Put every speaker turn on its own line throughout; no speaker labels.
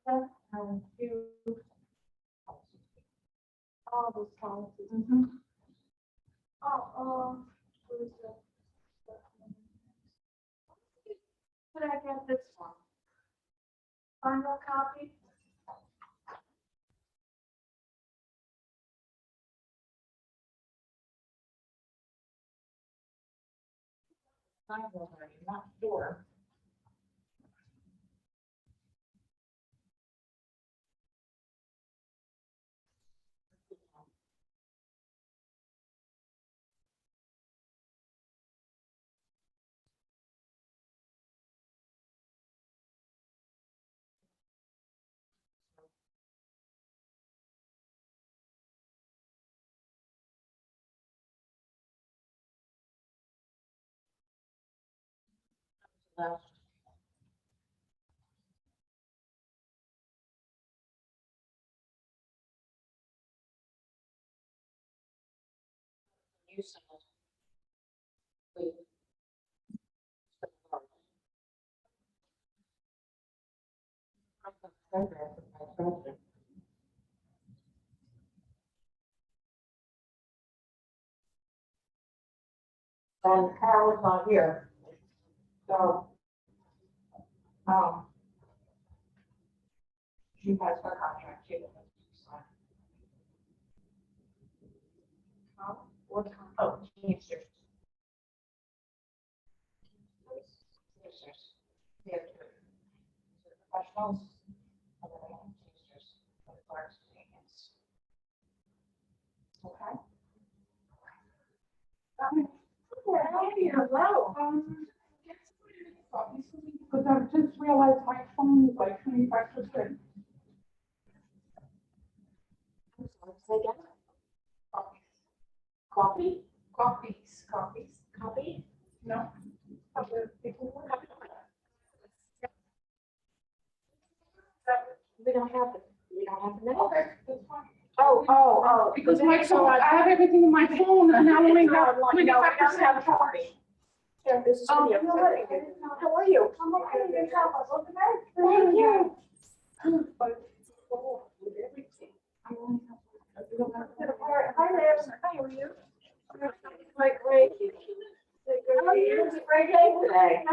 Do all those policies. Where's could I get this one? Final copy? Not sure. And Carol's not here, so, she has her contract too. What, Teamsters. Yeah. Professionals. And then we have Teamsters for the clerks and agents. Okay. Hello.
Because I just realized my phone is like 25%.
Say again? Coffee? Coffee?
No.
We don't have the minutes.
Okay, that's fine.
Oh.
Because my phone, I have everything in my phone and I only have 25%
coffee. Yeah, this is.
Oh, you know what?
How are you?
I'm okay, good job. Okay.
Thank you. Hi there. How are you? Great. How are you? It's a great day today.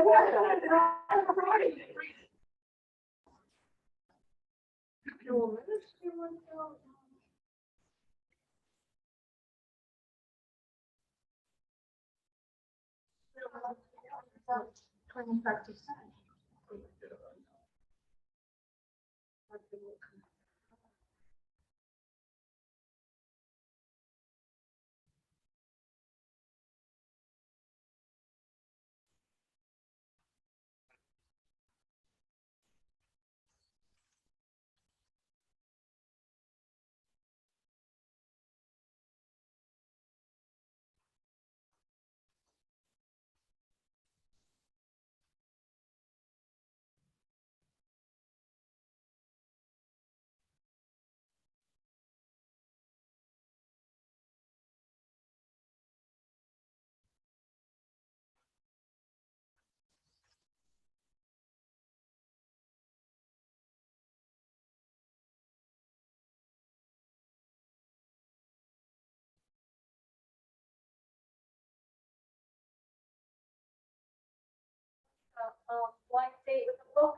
Blind date with a book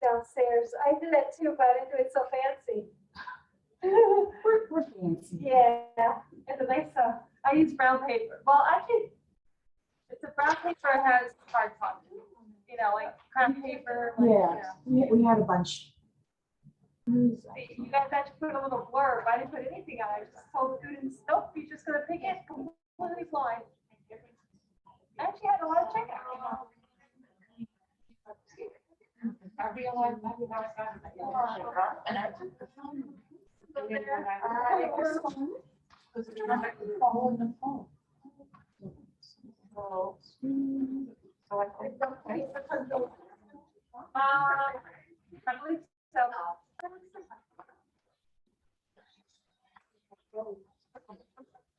downstairs. I do that too, but I didn't do it so fancy.
We're fancy.
Yeah, it's a nice, I use brown paper. Well, actually, it's a brown paper that has hard copy, like craft paper. Like,
Yeah, we had a bunch.
You guys had to put a little blurb. I didn't put anything on it. I just told students, nope, you're just gonna pick it completely blind. I actually had a lot of checkout.
I realized that without that. And I took the phone. And then when I was because it's not like the phone and the phone.
So I think.
I believe so.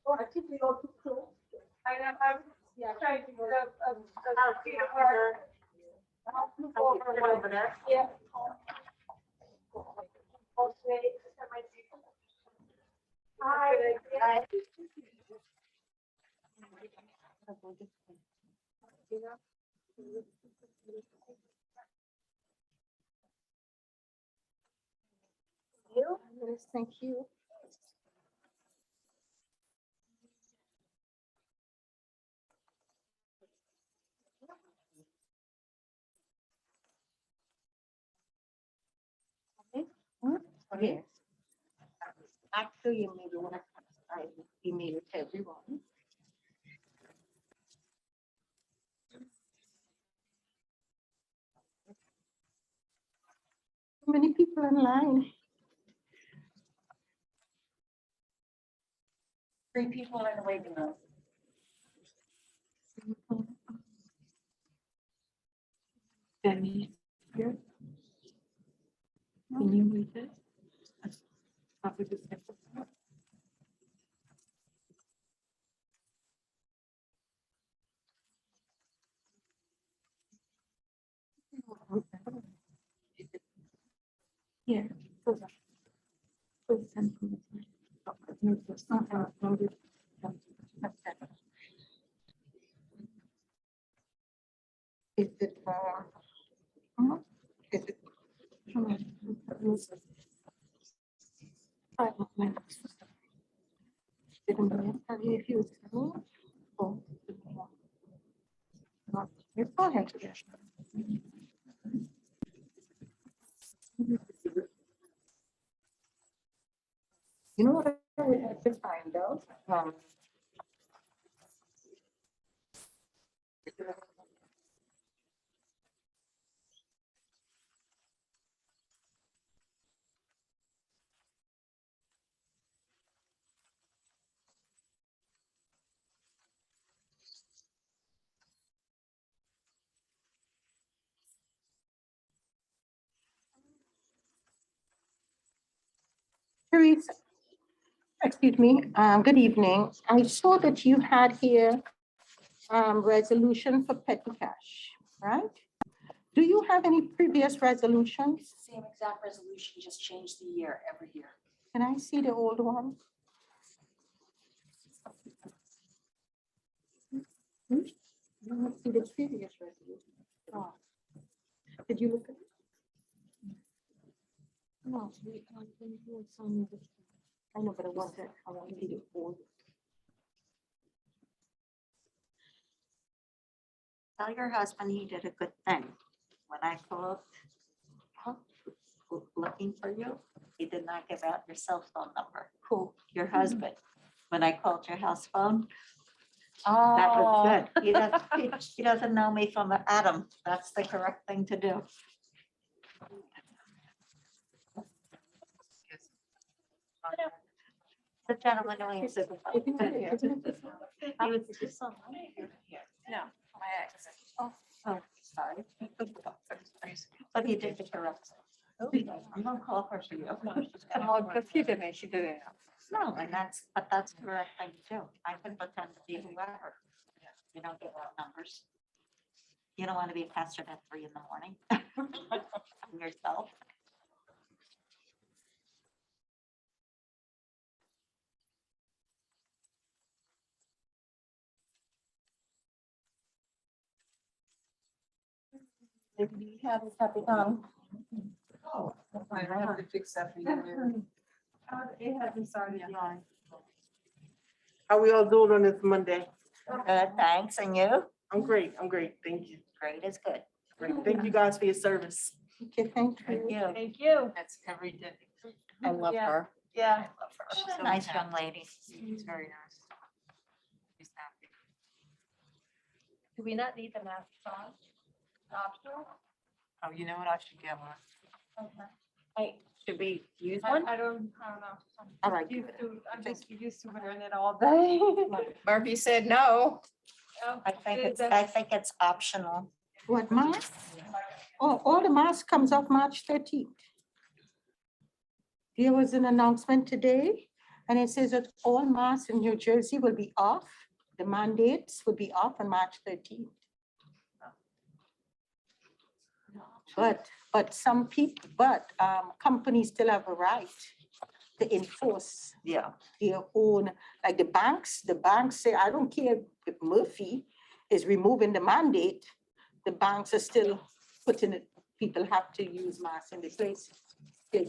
I think we go too close.
I'm trying to go
Over there.
Yeah.
alternate, that might be. Hi. Hi. You?
Yes, thank you. Yes. Actually, you maybe want to, I email it to everyone. Many people online.
3 people in the waiting room.
Danny, here. Can you read it? Stop with this. Yeah. Is it for? Is it? If you. Oh. Your forehead. You know what I would have to find out? Teresa, excuse me, good evening. I saw that you had here resolution for petty cash, right? Do you have any previous resolutions?
Same exact resolution, just change the year every year.
Can I see the old one? I don't see the previous resolution. Oh. Did you look at it? No. I know, but I want to see the old.
Tell your husband he did a good thing. When I called looking for you, he did not give out your cell phone number.
Cool.
Your husband, when I called your house phone, that was good. He doesn't know me from Adam. That's the correct thing to do. The gentleman who answered the phone. He was just so.
No, my ex.
Oh, sorry. But he did the correct. thing. I'm gonna call her for you.
Oh, but she didn't, she didn't.
No, and that's the correct thing to do. I can pretend to be whoever. You don't get out numbers. You don't want to be pestered at 3 a.m. Yourself.
Maybe you have a copy on.
I have to fix that for you.
It hasn't started yet.
How we all doing on this Monday?
Good, thanks. And you?
I'm great, thank you.
Great is good.
Great, thank you guys for your service.
Okay, thank
Thank
you.
you.
Thank you.
That's every day.
I love
Yeah.
her.
Yeah.
She's a nice young lady.
She's very nice. She's happy.
Do we not need the mask on? Optional?
Oh, you know what? I should get one.
Okay.
Should we use
I
one?
don't know.
All right,
Used
give
to- I'm just used to wearing it all day.
Murphy said no.
I think it's optional.
What mask? Oh, all the mask comes off March 13th. There was an announcement today, and it says that all masks in New Jersey will be off. The mandates will be off on March 13th. But But companies still have a right to enforce
Yeah.
their own, like the banks say, I don't care if Murphy is removing the mandate, the banks are still putting it, people have to use masks in the place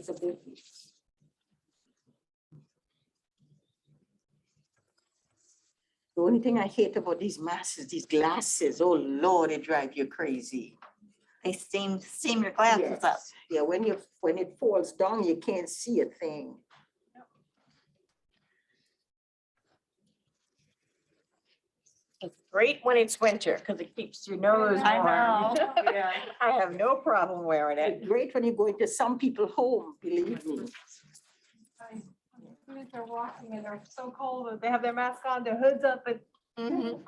of Murphy. The only thing I hate about these masks is these glasses, oh Lord, it drive you crazy.
They steam your glasses up.
Yes. Yeah, when it falls down, you can't see a thing.
It's great when it's winter because it keeps your nose
I
warm.
know. Yeah.
I have no problem wearing it.
It's great when you go into some people's home, believe me.
Students are walking and they're so cold, they have their mask on, their hoods up, and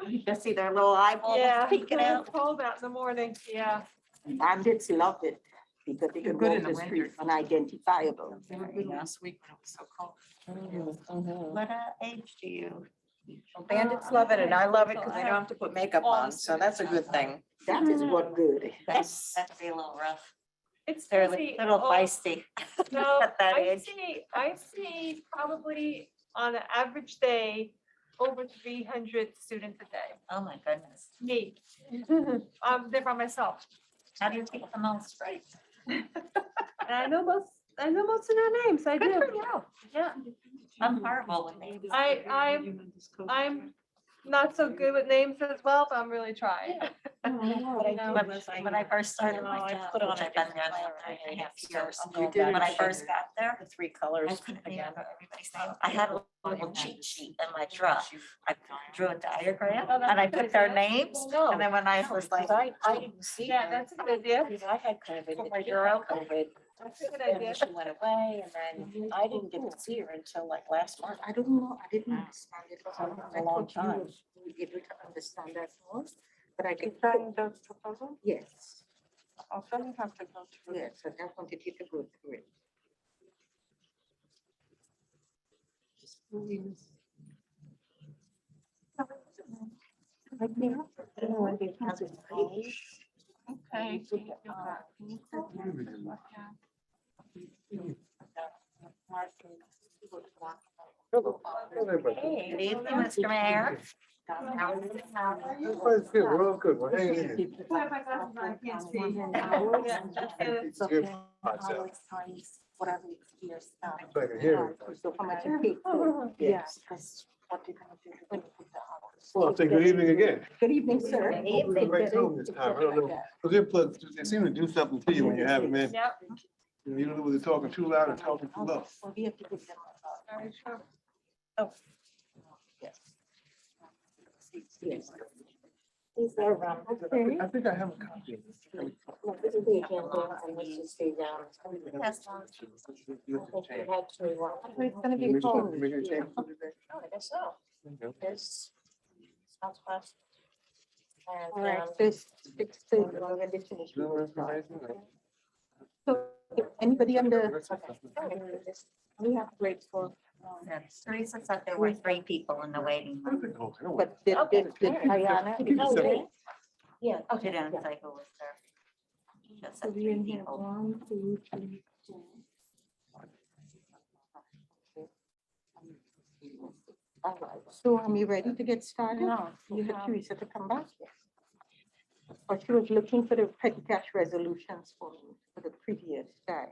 You just see their little eyeballs
yeah,
peeking out.
it's cold out in the morning, yeah.
Bandits love it because they can
Good
walk
in the
the street
winter.
unidentifiable.
They were good last week when it was so cold.
What age do you?
Well, bandits love it and I love it because I don't have to put makeup on, so that's a good thing.
That is what good.
That'd be a little rough.
It's
They're a
busy.
little
Oh,
feisty.
No,
at that
I
age.
see probably on an average day, over 300 students a day.
Oh, my goodness.
Me. I'm there by myself.
How do you keep them all straight?
And I know most of their names, I
Good
do.
for you.
Yeah,
I'm horrible with names.
I'm not so good with names as well, but I'm really trying.
When I first started my
I
job,
put on
which
a
I've been there
different
like
color
3.5
and
years.
You did.
When I first got there,
The three
I
colors
couldn't
again.
remember everybody's name. I had a little cheat sheet in my drawer. I drew a diagram and I put their names.
No.
And then when I was like,
I didn't see.
Yeah,
her
that's a good idea.
because I had kind of an
Put my
issue
girl.
with COVID.
That's a good
And
idea.
then she went away and then I didn't get to see her until like last month.
I don't know, I didn't understand it.
A long time.
Able to understand that more, but I can.
Those proposals?
Yes,
I'll certainly have to go through.
yes, I just wanted you to go through it.
Okay.
hey, good evening, Mr. Mayor.
Everybody's good, we're all good, we're hanging in here.
I have my glasses on, I can't see. Yeah, that's good.
It's good. Hot out.
Whatever your stuff.
So I can hear it.
So how much you pay for it? Yes. What you're gonna do when you put the hours.
Well, I'll say good evening again.
Good evening, sir.
Good evening.
Right home this time, I don't know. Because they seem to do something to you when you have them in.
Yep,
You don't know whether they're talking too loud or talking too low.
Well, we have to give them
very true.
yes. Yes. These are around. Okay.
I think I have a copy of this.
No, this is the agenda, and this is the,
That's one.
we had to,
It's gonna be cold.
Make a change for today?
Oh, I guess so. This. Sounds fast.
all right, this,
No information, no.
so if anybody under,
We have grades for.
Teresa said there were 3 people in the waiting room.
but did Diana?
Yeah.
Oh, she didn't say who was there. She just said 3 people.
1, 2, 3, 4. All right, so are we ready to get started?
No,
You
you
have
have-
Teresa to come back? Or she was looking for the petty cash resolutions for me for the previous time.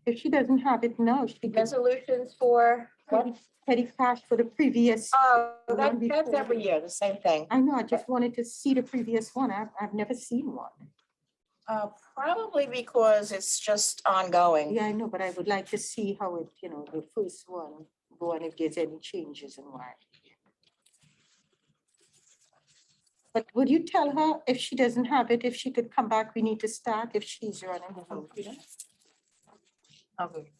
If she doesn't have it now, she could
Resolutions for what?
petty cash for the previous.
Oh,
The one
that's
before.
every year, the same thing.
I know, I just wanted to see the previous one. I've never seen one.
Probably because it's just ongoing.
Yeah, I know, but I would like to see how it, the first one, go and if there's any changes and why. But would you tell her if she doesn't have it, if she could come back, we need to start if she's running the computer?
Okay.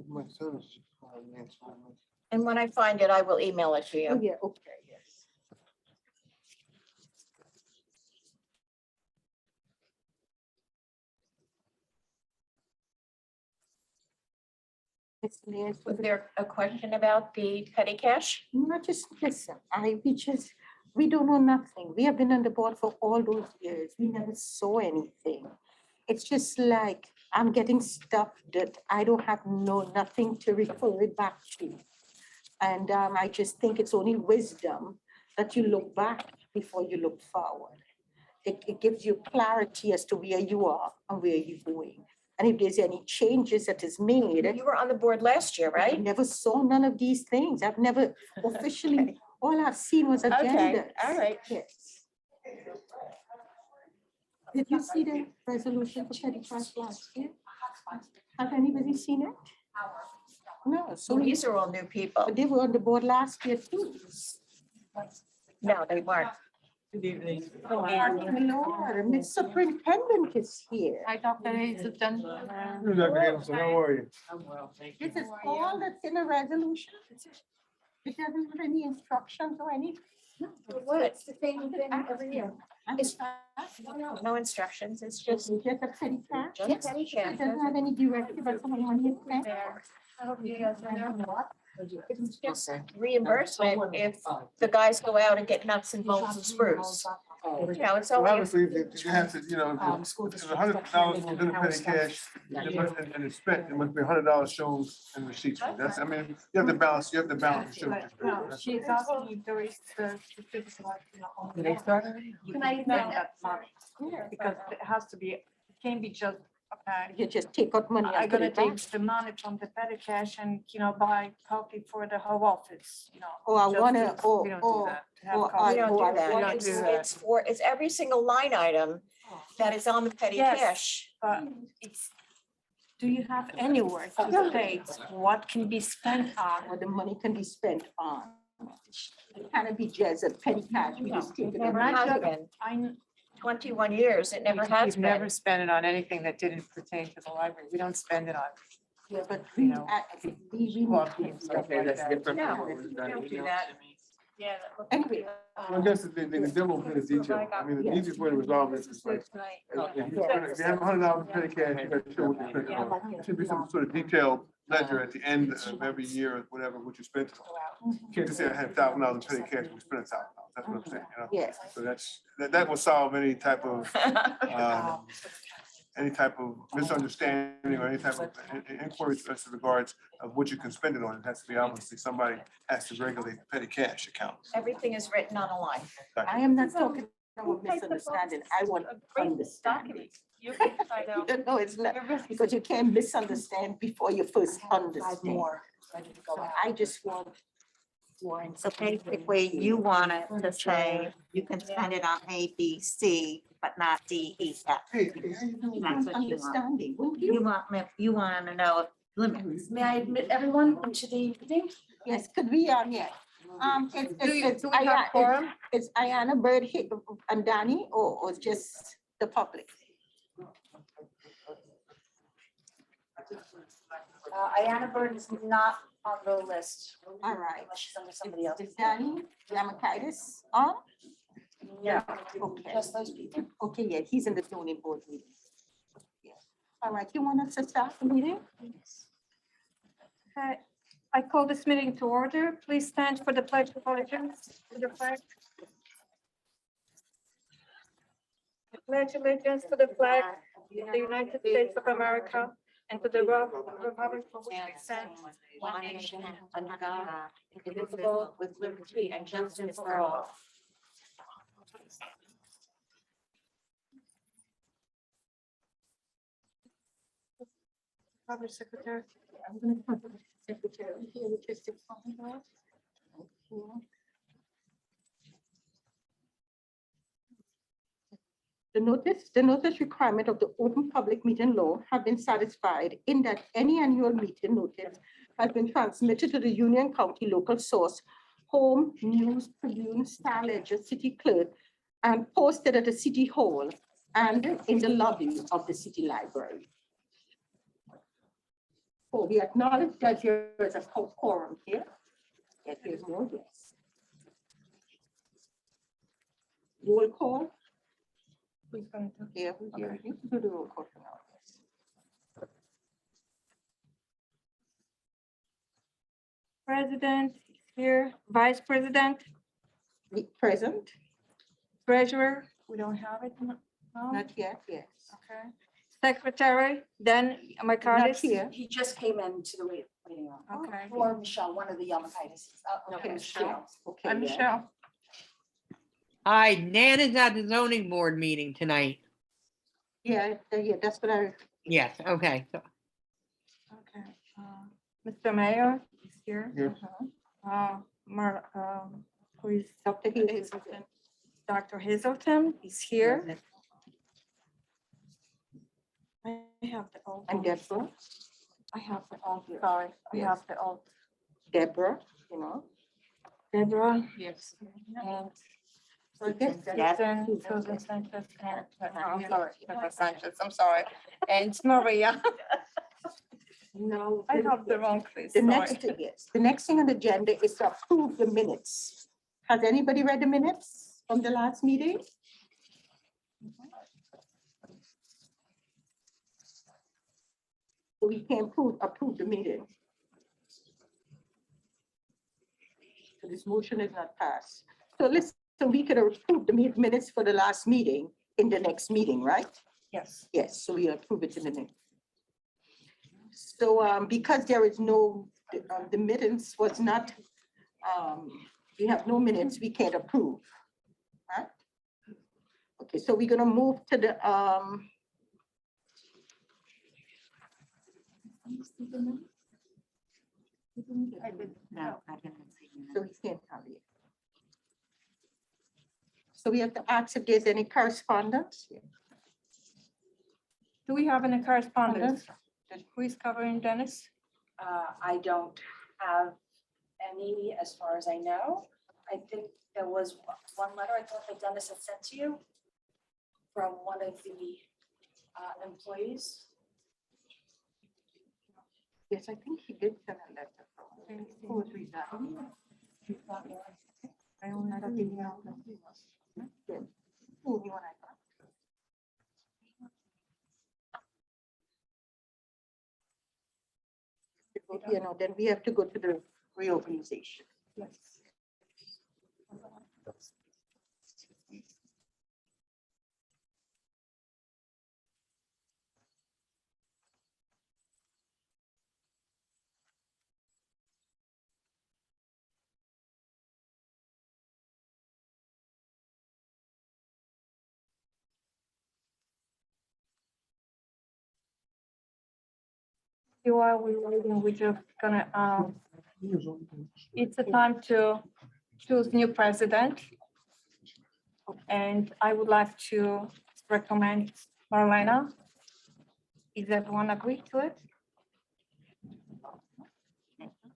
My son is calling me, it's fine.
And when I find it, I will email it to
Oh,
you.
yeah, okay, yes. It's
Was there a question about the petty cash?
not just listen, We don't know nothing. We have been on the board for all those years. We never saw anything. It's just like I'm getting stuff that I don't have nothing to refer it back to. And I just think it's only wisdom that you look back before you look forward. It gives you clarity as to where you are and where you're going. And if there's any changes that is made,
You were on the board last year,
I
right?
never saw none of these things. I've never officially, all I've seen was agendas.
all right.
Yes. Did you see the resolution for petty cash last year? Have anybody seen it? No,
So
so
these are all new people.
they were on the board last year too.
No, they weren't.
Good evening.
Oh, Lord, Miss Superintendent is here.
Hi, Dr. Hazelton.
You're Dr. Anderson, how are you?
I'm well, thank you.
This is all that's in a resolution. It doesn't have any instructions or anything.
It's the same thing every year. It's-
It's
No instructions, it's just.
just a petty cash.
Just petty
It
cash.
doesn't have any directive as to how money is spent.
I hope you guys know. It's just reimbursement if the guys go out and get nuts and bolts and screws. You know, it's
Well,
only,
obviously, you have to, you know, if $100 was in the petty cash, and it's spent, there must be $100 shown in receipts. That's, I mean, you have to balance, the show.
No, she's asking if there is the certificate,
Did they start already?
you can spend that money, because it has to be, it can't be just, okay,
You just take out money
I'm
and put
gonna
it back.
take the money from the petty cash and, buy coffee for the whole office,
Oh, I
just
wanna,
to- we don't do
oh,
that, to have
oh,
coffee.
we don't
oh,
do that.
don't
It's,
do that.
it's for, it's every single line item that is on the petty
Yes.
cash.
But it's, do you have anywhere to state what can be spent on?
what the money can be spent on. It cannot be just a petty cash. We just take it.
Never
and-
has been.
I,
21 years, it never has
We've never
been.
spent it on anything that didn't pertain to the library. We don't spend it on.
Yeah, but
You
we,
know.
we
coffee
need
and
to.
stuff like that.
No,
We don't do that.
yeah.
Anyway,
I guess the devil in the detail. I mean, the easiest way to resolve this is like, if you have $100 in petty cash, you gotta show what you spent it on. There should be some sort of detailed ledger at the end of every year, or whatever, what you spent it on. You can't just say I had $1,000 in petty cash, we spent $1,000. That's what I'm saying, you know?
yes.
So that will solve any type of, misunderstanding or any type of inquiries as to regards of what you can spend it on. It has to be obviously somebody has to regulate the petty cash account.
Everything is written on a line.
I am not talking about misunderstanding. I want understanding.
You can find out.
No, it's not, because you can't misunderstand before you first understand. So I just want more.
So basically, you want it to say you can spend it on A, B, C, but not D, E, F.
Hey, how you doing?
That's what you want.
Understanding, wouldn't
You
you?
want to know limits.
May I admit everyone into the meeting?
Yes, could we, yeah. It's
do we have quorum?
it's Ayana Bird and Danny, or just the public?
Ayana Bird is not on the list.
All right.
She's under somebody else.
Is Danny Yamakaitis on?
Yeah.
Okay.
Just those people.
Okay, yeah, he's in the zoning board meeting. Yeah. All right, you want us to start the meeting?
Okay, I call this meeting to order. Please stand for the pledge of allegiance to the flag. I pledge allegiance to the flag of the United States of America and to the republic for which it stands,
One nation under God, indivisible, with liberty and justice for all.
Public Secretary.
I'm gonna put the secretary here, which is the phone board. Okay. The notice requirement of the Open Public Meeting Law have been satisfied in that any annual meeting notice has been transmitted to the Union County local source, Home News Tribune, Star Ledger, City Clerk, and posted at the City Hall and in the lobby of the City Library. Oh, we acknowledge that there is a quorum here. Yes, there's no yes. Roll call.
Who's going to?
Yeah, you can do the roll call for now. Yes.
President is here, Vice President,
Present?
Treasurer, we don't have it, no?
Not yet, yes.
Okay. Secretary, then
Not
Makardis?
here.
He just came into the waiting room.
Okay.
Or Michelle, one of the Yamakitis.
Okay,
Michelle.
Okay.
I'm
yeah.
Michelle.
Hi, Nan is at the zoning board meeting tonight.
Yeah, that's what I,
Yes, okay. So
Okay. Mr. Mayor is here.
Here.
Who is
Dr. Hazelton.
Dr. Hazelton is here. I have the old.
And Deborah,
I have the old, sorry, I have the old.
Deborah, you know.
Deborah.
Yes.
And
Susan,
Susan Sanchez and, I'm sorry, Deborah Sanchez, I'm sorry. And Maria.
No.
I have the wrong place.
The
sorry.
next, yes, the next thing on the agenda is to approve the minutes. Has anybody read the minutes from the last meeting? So we can approve the meeting. So this motion is not passed. So listen, so we could approve the minutes for the last meeting in the next meeting, right?
Yes.
Yes, so we approve it in the next. So because there is no, the minutes was not, we have no minutes, we can't approve. Right? Okay, so we're gonna move to the,
No, I didn't see
so
you.
we can't have it. So we have to ask if there's any correspondence.
Do we have any correspondence? Who is covering Dennis?
I don't have any as far as I know. I think there was one letter I thought that Dennis had sent to you from one of the employees.
Yes, I think he did send a letter. Who was resigning?
I only have the email.
Yes. Who you want I got? You know, then we have to go to the reorganization.
Yes. While we're waiting, we're just gonna, it's a time to choose new president. And I would like to recommend Marlena. Is everyone agree to it?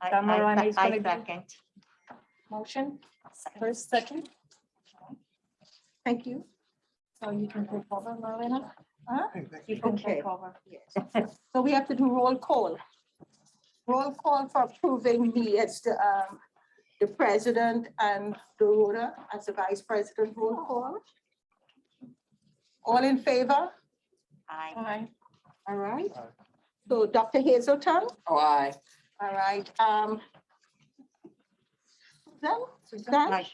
Cameron is
I
gonna be-
second.
Motion,
Second.
first, second,
Thank you.
so you can take over, Marlena.
Huh?
You can
Okay.
take over.
Yes. So we have to do roll call. Roll call for approving me as the president and Dorota as the vice president. Roll call. All in favor?
I,
Aye.
All right.
Aye.
So Dr. Hazelton?
Oh, aye.
All right. Suzanne?
Aye.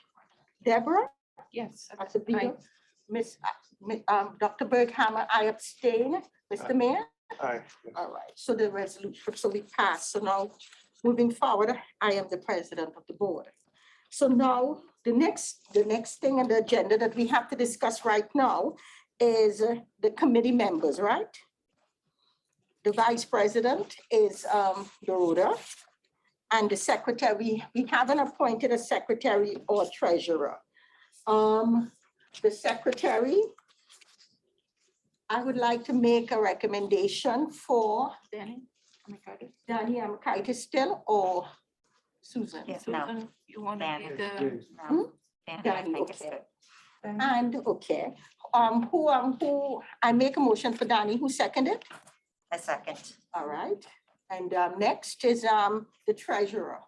Deborah?
Yes.
As a leader? Miss, Dr. Berghammer, I abstain. Mr. Mayor?
Aye.
All right, so the resolution, so we passed. So now, moving forward, I am the president of the board. So now, the next thing on the agenda that we have to discuss right now is the committee members, right? The vice president is Dorota. And the secretary, we haven't appointed a secretary or treasurer. The secretary, I would like to make a recommendation for Danny Amakaitis still or Susan?
Yes, no.
Susan, you want to
Danny.
be the,
Yes.
No. Danny, I
Danny,
think it's
okay.
good.
And, okay, who, I make a motion for Danny, who seconded?
I second.
All right, and next is the treasurer.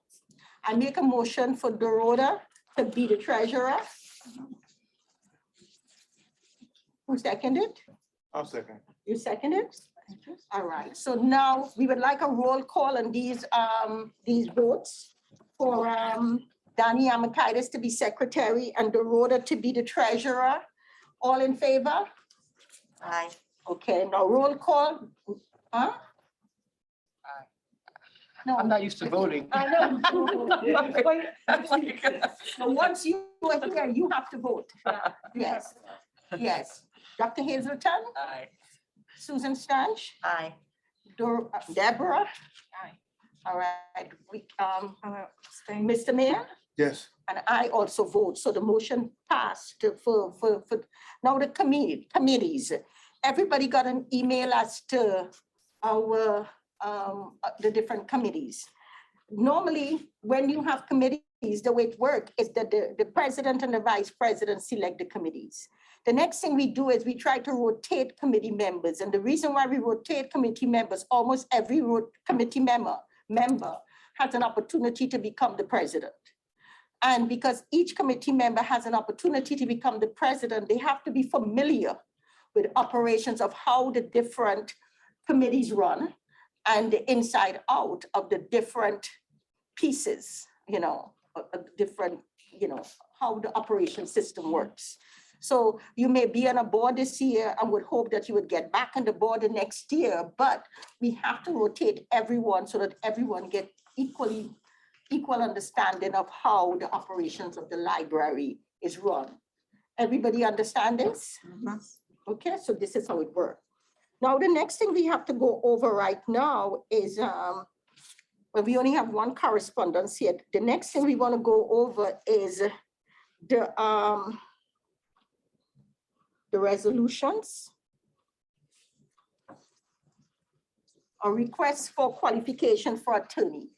I make a motion for Dorota to be the treasurer. Who seconded?
I'll second.
You seconded? All right, so now we would like a roll call on these votes for Danny Amakaitis to be secretary, and Dorota to be the treasurer. All in favor?
Aye.
Okay, now roll call. Huh? No.
I'm not used to voting.
I know. So once you are here, you have to vote. Yes, yes. Dr. Hazelton,
Aye.
Susan Stanch,
Aye.
Deborah.
Aye.
All right, Mr. Mayor,
Yes.
and I also vote, so the motion passed for, now the committees. Everybody got an email as to our, the different committees. Normally, when you have committees, the way it works is that the president and the vice president select the committees. The next thing we do is we try to rotate committee members. And the reason why we rotate committee members, almost every committee member has an opportunity to become the president. And because each committee member has an opportunity to become the president, they have to be familiar with operations of how the different committees run and the inside out of the different pieces, different, how the operation system works. So you may be on a board this year and would hope that you would get back on the board the next year, but we have to rotate everyone so that everyone get equal understanding of how the operations of the library is run. Everybody understand this? Okay, so this is how it works. Now, the next thing we have to go over right now is, well, we only have one correspondence here. The next thing we want to go over is the resolutions. A request for qualification for attorney.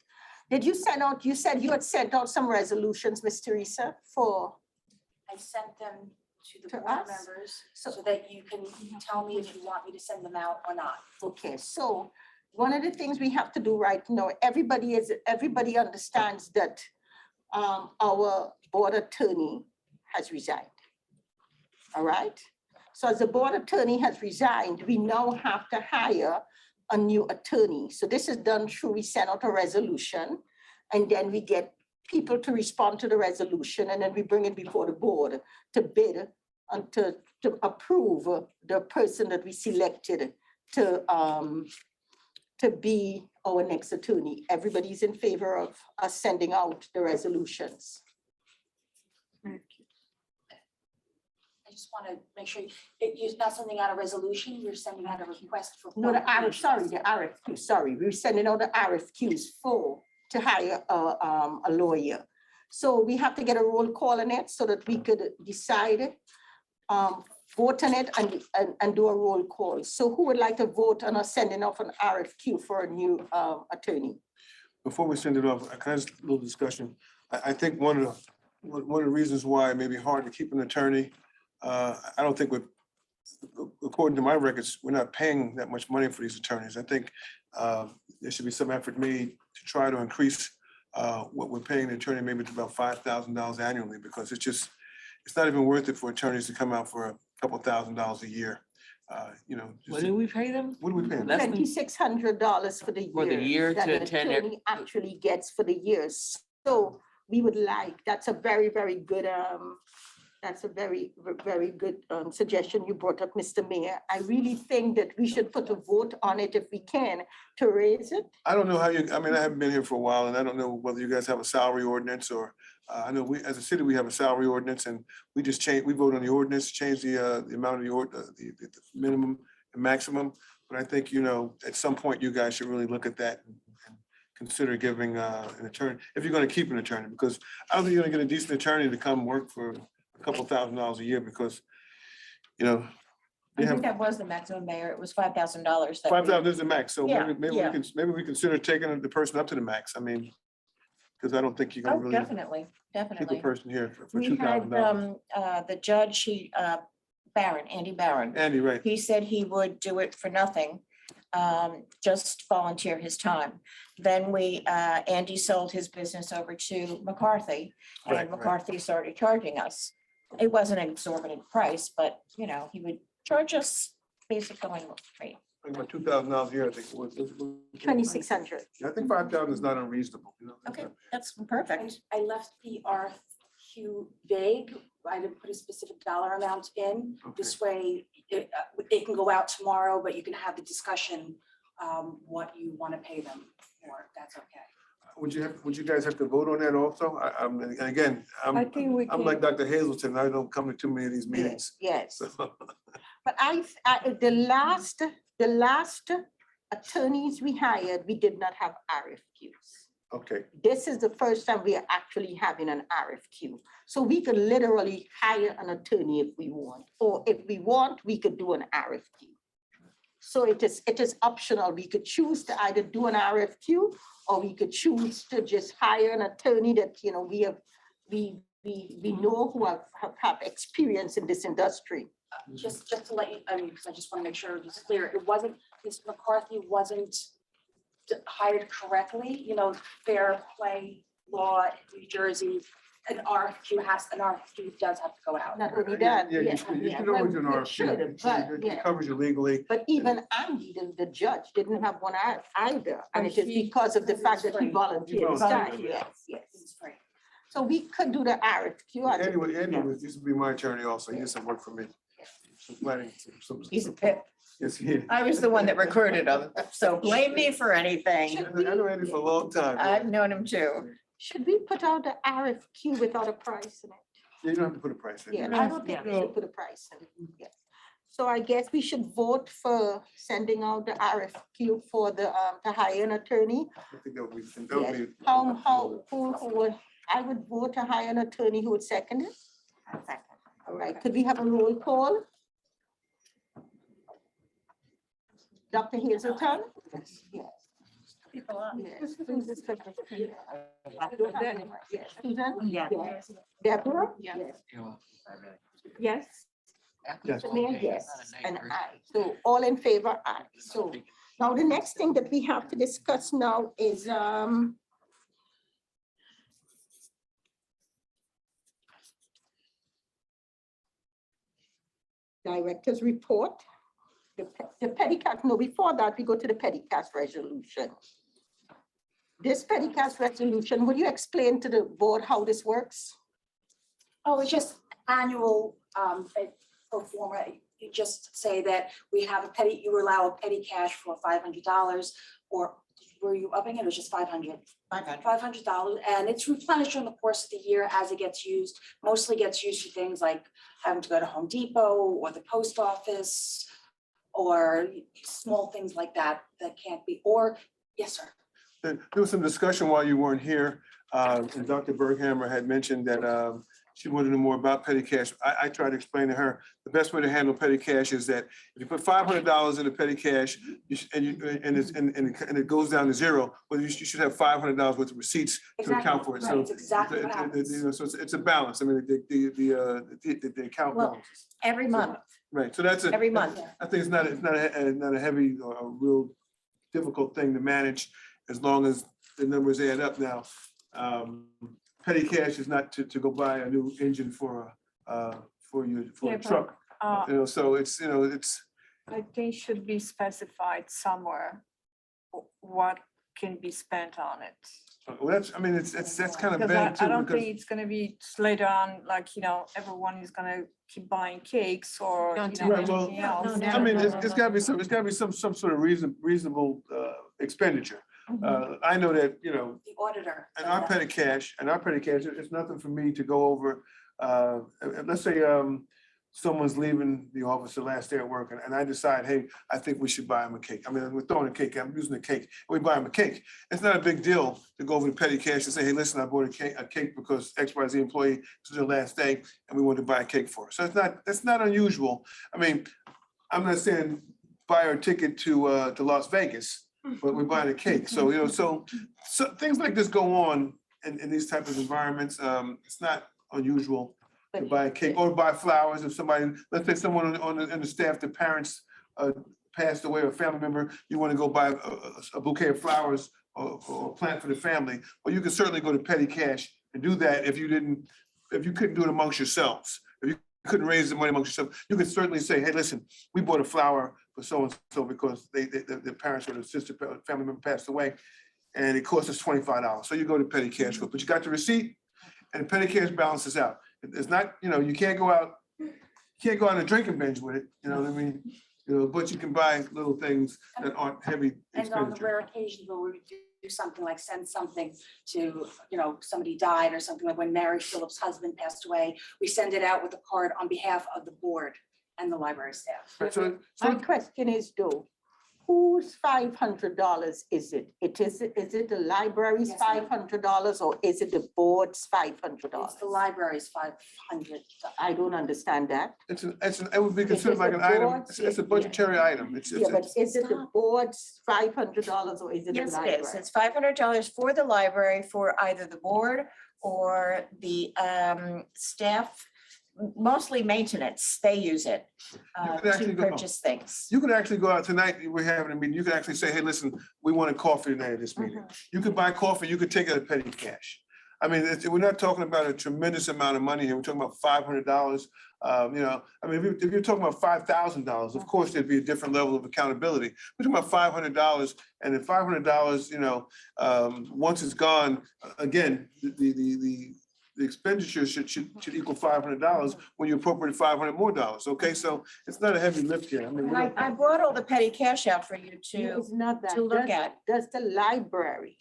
Did you send out, you said you had sent out some resolutions, Ms. Teresa, for,
I sent them to the
To
board
us?
members
So-
so that you can tell me if you want me to send them out or not.
okay, so one of the things we have to do right now, everybody understands that our board attorney has resigned. All right? So as the board attorney has resigned, we now have to hire a new attorney. So this is done through, we send out a resolution, and then we get people to respond to the resolution, and then we bring it before the board to bid and to approve the person that we selected to be our next attorney. Everybody's in favor of us sending out the resolutions.
I just want to make sure you're not sending out a resolution, you're sending out a request for.
No, the RFQ, sorry, we're sending out the RFQs to hire a lawyer. So we have to get a roll call on it so that we could decide, vote on it and do a roll call. So who would like to vote on us sending off an RFQ for a new attorney?
Before we send it off, can I just a little discussion? I think one of the reasons why it may be hard to keep an attorney, I don't think according to my records, we're not paying that much money for these attorneys. I think there should be some effort made to try to increase what we're paying the attorney maybe to about $5,000 annually, because it's not even worth it for attorneys to come out for a couple $1,000s a year.
What do we pay them?
What do we pay them?
Less than-
$2,600 for the year.
For the year
that
to
an
attend it.
attorney actually gets for the year. So we would like, that's a very, very good, that's a very, very good suggestion you brought up, Mr. Mayor. I really think that we should put a vote on it if we can to raise it.
I don't know how I haven't been here for a while, and I don't know whether you guys have a salary ordinance or, I know we, as a city, we have a salary ordinance, and we vote on the ordinance, change the amount of the minimum and maximum. But I think, at some point, you guys should really look at that and consider giving an attorney, if you're gonna keep an attorney, because I don't think you're gonna get a decent attorney to come work for a couple $1,000s a year, because,
I think that was the maximum, Mayor. It was $5,000.
5,000 is the max, so
Yeah,
maybe we consider taking the person up to the max. I mean, because I don't think you're gonna
Oh,
really
definitely,
keep a
definitely.
person here for
We had
$2,000.
the judge, Andy Barron.
Andy, right?
He said he would do it for nothing, just volunteer his time. Then Andy sold his business over to McCarthy,
Right,
and
right.
McCarthy started charging us. It wasn't an exorbitant price, but he would charge us basic going rate.
About $2,000 a year, I think. It was.
2,600.
I think 5,000 is not unreasonable, you know.
Okay, that's perfect.
I left the RFQ vague. I didn't put a specific dollar amount in.
Okay.
This way, it can go out tomorrow, but you can have the discussion, what you want to pay them for, if that's okay.
Would you guys have to vote on that also? And again,
I think we
I'm
can.
like Dr. Hazelton, I don't come to too many of these meetings.
Yes.
So,
But the last attorneys we hired, we did not have RFQs.
okay,
This is the first time we are actually having an RFQ. So we could literally hire an attorney if we want, or if we want, we could do an RFQ. So it is optional. We could choose to either do an RFQ, or we could choose to just hire an attorney that, you know, we know who have experience in this industry.
Just to let you, I mean, because I just want to make sure it's clear, it wasn't, Ms. McCarthy wasn't hired correctly, you know, fair play law in New Jersey. An RFQ does have to go out.
Not only that.
yeah, you should always do an
well,
RFQ.
should, but,
It
yeah.
covers you legally.
But even Andy, the judge, didn't have one either, and it is
he-
because of the fact that he volunteered his time.
volunteered,
Yes, yes.
It's free.
So we could do the RFQ. I think.
Andy used to be my attorney also, he did some work for me. Some planning,
He's a pip.
yes, he is.
I was the one that recruited him, so blame me for anything.
I know Andy for a long time.
I've known him too.
Should we put out the RFQ without a price in it?
You don't have to put a price in.
Yeah, I don't think we should put a price in it. Yes. So I guess we should vote for sending out the RFQ for the, to hire an attorney.
I think that would be.
Yes. Who would, I would vote to hire an attorney who would second it. All right, could we have a roll call? Dr. Hazelton? Yes.
People up.
Yes, please, Mr. Secretary. Yes. Susan?
Yes.
Deborah?
Yes.
Yes.
Yes.
Mayor, yes, and I. So all in favor, aye. So now the next thing that we have to discuss now is, director's report. The petty cash, no, before that, we go to the petty cash resolution. This petty cash resolution, will you explain to the board how this works?
Oh, it's just annual, pro forma. You just say that we have a petty, you allow a petty cash for $500, or were you upping it? It was just 500. $500, and it's replenished during the course of the year as it gets used. Mostly gets used for things like having to go to Home Depot or the post office, or small things like that that can't be, or, yes, sir.
There was some discussion while you weren't here, and Dr. Berghammer had mentioned that she wanted to know more about petty cash. I tried to explain to her, the best way to handle petty cash is that if you put $500 in the petty cash, and it goes down to zero, well, you should have $500 worth of receipts to account for it.
Right,
So
it's exactly what happens.
you know, so it's a balance. I mean, the account
Well,
balance.
Every month,
Right, so that's
every month.
I think it's not a heavy or a real difficult thing to manage as long as the numbers add up now. Petty cash is not to go buy a new engine for your
Yeah,
truck,
but,
you know, so it's, you know, it's,
I think should be specified somewhere what can be spent on it.
well, that's, I mean, that's kind of
Because
vague
I
too,
don't
because.
think it's gonna be later on, like, you know, everyone is gonna keep buying cakes or,
Don't
you know,
Right, well,
anything else.
no,
I mean, there's gotta be some sort of reasonable expenditure. I know that, you know,
The auditor.
and
does
our
that.
petty cash, it's nothing for me to go over. Let's say someone's leaving the office the last day at work, and I decide, hey, I think we should buy him a cake. I mean, we're throwing a cake, I'm using a cake, and we buy him a cake. It's not a big deal to go over to petty cash and say, hey, listen, I bought a cake because XYZ employee, this is their last day, and we want to buy a cake for her. So it's not unusual. I mean, I'm not saying buy our ticket to Las Vegas, but we're buying a cake. So, you know, so things like this go on in these types of environments. It's not unusual to buy a cake or buy flowers. If somebody, let's say someone in the staff, the parents passed away, or a family member, you want to go buy a bouquet of flowers or a plant for the family. Well, you can certainly go to petty cash and do that if you couldn't do it amongst yourselves. If you couldn't raise the money amongst yourself. You could certainly say, hey, listen, we bought a flower for so-and-so because their parents or their sister, family member passed away, and it cost us $25. So you go to petty cash for it, but you got the receipt, and the petty cash balances out. It's not, you can't go out on a drinking binge with it, you know what I mean? But you can buy little things that aren't heavy
And on the
expenditure.
rare occasions where we do something like send something to, somebody died or something, like when Mary Phillips' husband passed away, we send it out with a card on behalf of the board and the library staff.
Right, so
My question is though, whose $500 is it? Is it the library's
Yes, ma'am.
$500 or is it the board's $500?
It's the library's 500.
I don't understand that.
it would be considered like an item, it's a budgetary item.
Yeah, but is it the board's $500 or is it the
Yes,
library?
it is. It's $500 for the library for either the board or the staff, mostly maintenance. They use it
could actually
to
go-
purchase things.
You can actually go out tonight, we're having a meeting, you can actually say, hey, listen, we wanted coffee tonight at this meeting. You could buy coffee, you could take it at petty cash. I mean, we're not talking about a tremendous amount of money here, we're talking about $500. If you're talking about $5,000, of course, there'd be a different level of accountability. We're talking about $500, and then $500, once it's gone, again, the expenditure should equal $500 when you appropriate $500 more. Okay, so it's not a heavy lift here. I mean,
I brought all the petty cash out for you to
It's not that.
look
Does-
at.
Does the library,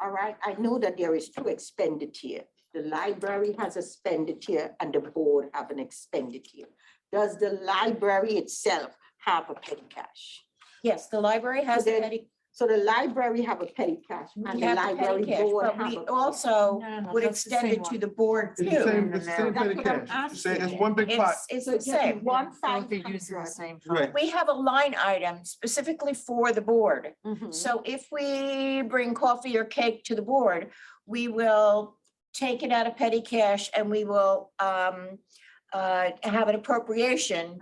all right, I know that there is two expenditure. The library has a expenditure and the board have an expenditure. Does the library itself have a petty cash?
Yes, the library has
So
the
then
petty,
So the library have a petty cash and
we
the
have the petty
library
cash,
board
but
have
we
a.
also
No,
would
that's the
extend
same
it to
one.
the board
it's the
too.
same, it's the same petty
That's what I'm
cash. It's
asking.
one big pot.
It's the same.
One
They'll be using the
500.
same.
Right.
We have a line item specifically for the board.
Mhm.
So if we bring coffee or cake to the board, we will take it out of petty cash and we will have an appropriation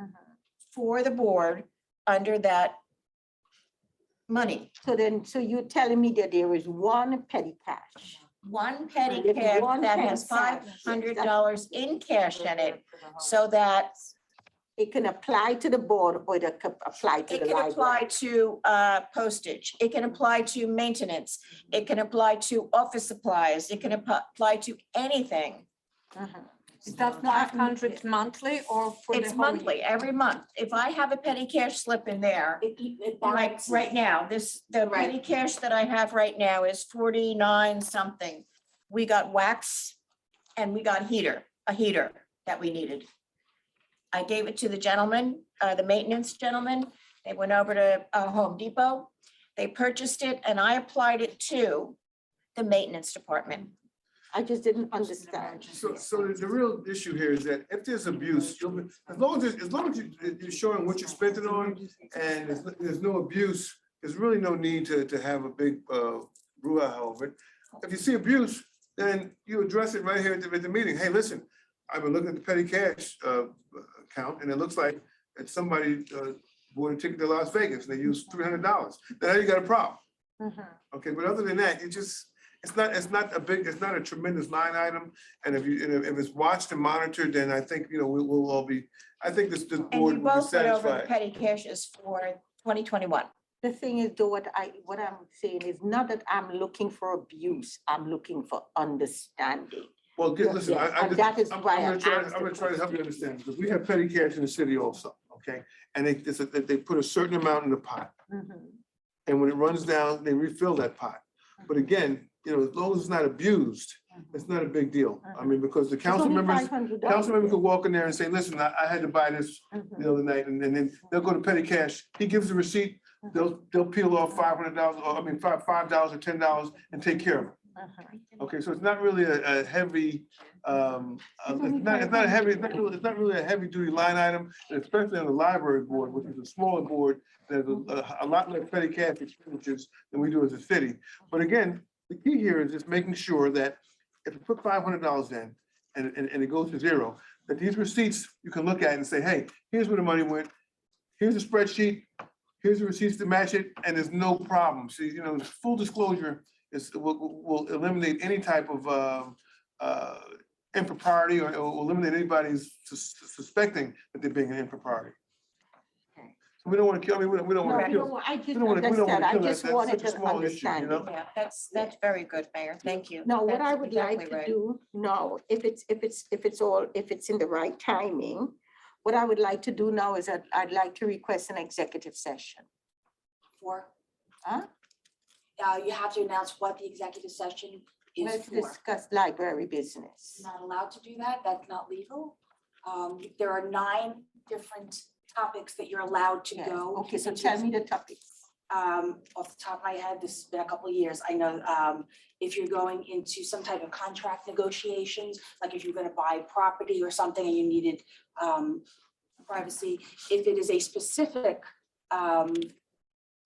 for the board under that money.
So you're telling me that there is one petty cash?
One petty
And if
cash
one
that
petty
has
cash,
$500 in cash in it, so that
It can apply to the board or it can apply to
it
the
can apply
library?
to postage, it can apply to maintenance, it can apply to office supplies, it can apply to anything.
Mhm.
Is that 500 monthly or for the
It's
whole year?
monthly, every month. If I have a petty cash slip in there,
It
like
balances.
right now, the petty cash that I have right now is 49 something. We got wax and we got a heater that we needed. I gave it to the gentleman, the maintenance gentleman. They went over to Home Depot. They purchased it and I applied it to the maintenance department.
I just didn't understand.
So the real issue here is that if there's abuse, as long as you're showing what you spent it on and there's no abuse, there's really no need to have a big brouhaha over it. If you see abuse, then you address it right here at the meeting. Hey, listen, I've been looking at the petty cash account and it looks like that somebody bought a ticket to Las Vegas and they used $300. Now you got a problem.
Mhm.
Okay, but other than that, it's not a tremendous line item. And if it's watched and monitored, then I think, we'll all be, I think this
And
board
you
will be
both went over the
satisfied.
petty caches for 2021.
The thing is, though, what I'm saying is not that I'm looking for abuse, I'm looking for understanding.
Well, listen,
Yeah, and that is
I'm
why I
gonna try,
asked
I'm
the
gonna try to help you
question.
understand, because we have petty cash in the city also, okay? And they put a certain amount in the pot.
Mhm.
And when it runs down, they refill that pot. But again, as long as it's not abused, it's not a big deal. I mean, because the
It's
council
only
members
$500.
could walk in there and say, listen, I had to buy this
Mhm.
the other night, and then they'll go to petty cash. He gives the receipt, they'll peel off $500, or I mean, $5 or $10 and take care of it.
Mhm.
Okay, so it's not really a heavy, it's not really a heavy duty line item, and especially on the library board, which is a smaller board. There's a lot less petty cash expenditures than we do as a city. But again, the key here is just making sure that if you put $500 in and it goes to zero, that these receipts, you can look at and say, hey, here's where the money went. Here's a spreadsheet, here's the receipts to match it, and there's no problem. See, full disclosure will eliminate any type of impropriety or eliminate anybody's suspecting that they're being an impropriety.
Okay.
So we don't want to kill, I mean, we don't
No,
want to kill.
I
We
just
don't wanna
understand. I
kill that.
just
That's
wanted
such a
to
small issue, you
understand.
know?
Yeah, that's very good, Mayor. Thank you.
No, what
That's
I would like
exactly
to
right.
do now, if it's in the right timing, what I would like to do now is that I'd like to request an executive session.
For,
Huh?
you have to announce what the executive session is
Let's
for.
discuss library business.
Not allowed to do that, that's not legal. There are 9 different topics that you're allowed to
Yeah.
go.
Okay, so
into.
tell me the topics.
Off the top of my head, this has been a couple of years. I know, if you're going into some type of contract negotiations, like if you're gonna buy property or something and you needed, privacy, if it is a specific,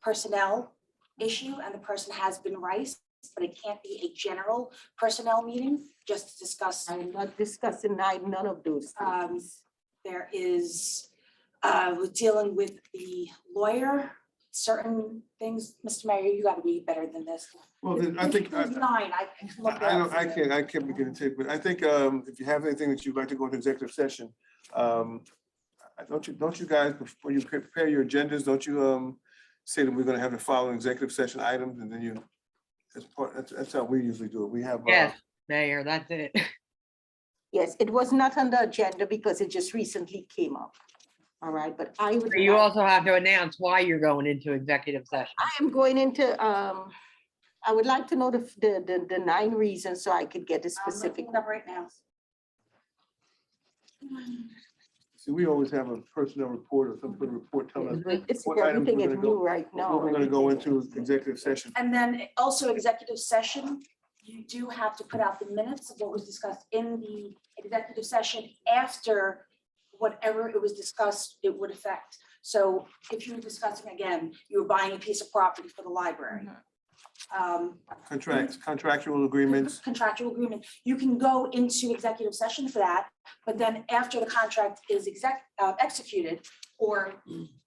personnel issue and the person has been riced, but it can't be a general personnel meeting, just to discuss.
I'm not discussing none of those things.
There is, with dealing with the lawyer, certain things, Mr. Mayor, you gotta be better than this.
Well, then I think,
There's 9, I can look it up.
I can't begin to take, but I think, if you have anything that you'd like to go into executive session, don't you guys, before you prepare your agendas, don't you, say that we're gonna have the following executive session items, and then you, that's how we usually do it. We have.
Yes, Mayor, that's it.
Yes, it was not on the agenda because it just recently came up. All right, but I would.
You
like-
also have to announce why you're going into executive session.
I am going into, I would like to know the 9 reasons so I could get a
I'm
specific.
looking it up right now.
See, we always have a personnel report or some sort of report telling us
It's
what items
everything
we're
is
gonna go-
new right now.
what we're gonna go into executive session.
And then also executive session, you do have to put out the minutes of what was discussed in the executive session after whatever it was discussed, it would affect. So if you were discussing, again, you were buying a piece of property for the library.
Contractual agreements.
Contractual agreement, you can go into executive session for that, but then after the contract is executed or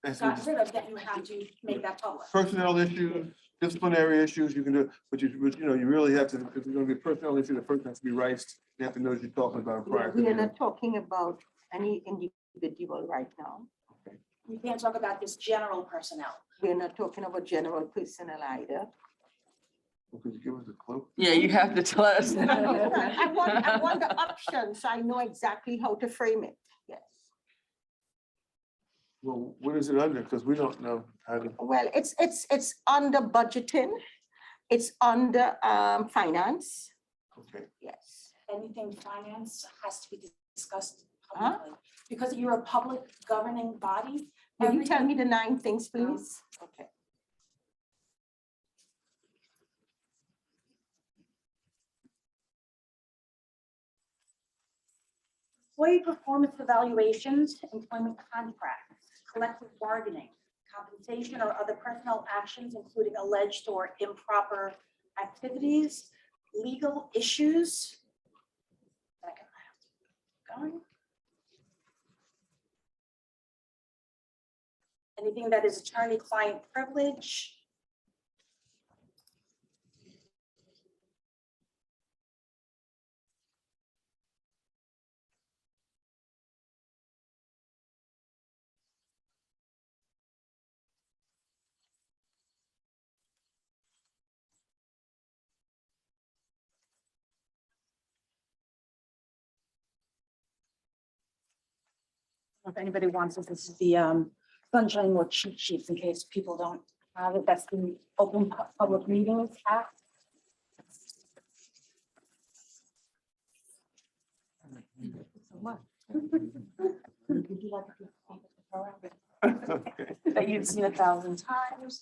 That's
gotten
it.
rid of, then you have to make that public.
Personnel issues, disciplinary issues, you can do, but you know, you really have to, if it's gonna be a personnel issue, the person has to be riced. You have to know what you're talking about prior to.
We are
the-
not talking about any individual right now.
You can't talk about this general personnel.
We're not talking about general personnel either.
Well, could you give us a clue?
Yeah, you have to let us
I want the options, so I know exactly how to frame it, yes.
Well, what is it under? Because we don't know how to.
Well, it's under budgeting, it's under finance,
Okay.
yes.
Anything finance has to be discussed
Huh?
publicly. Because you're a public governing body.
Will you tell
everything-
me the 9 things, please? Okay.
Employee performance evaluations, employment contracts, collective bargaining, compensation or other personnel actions, including alleged or improper activities, legal issues. Second, I have to keep going. Anything that is attorney-client privilege. If anybody wants this, this is the sunshine law cheat sheets in case people don't have it. That's the Open Public Meetings Act.
Okay.
That you've seen 1,000 times.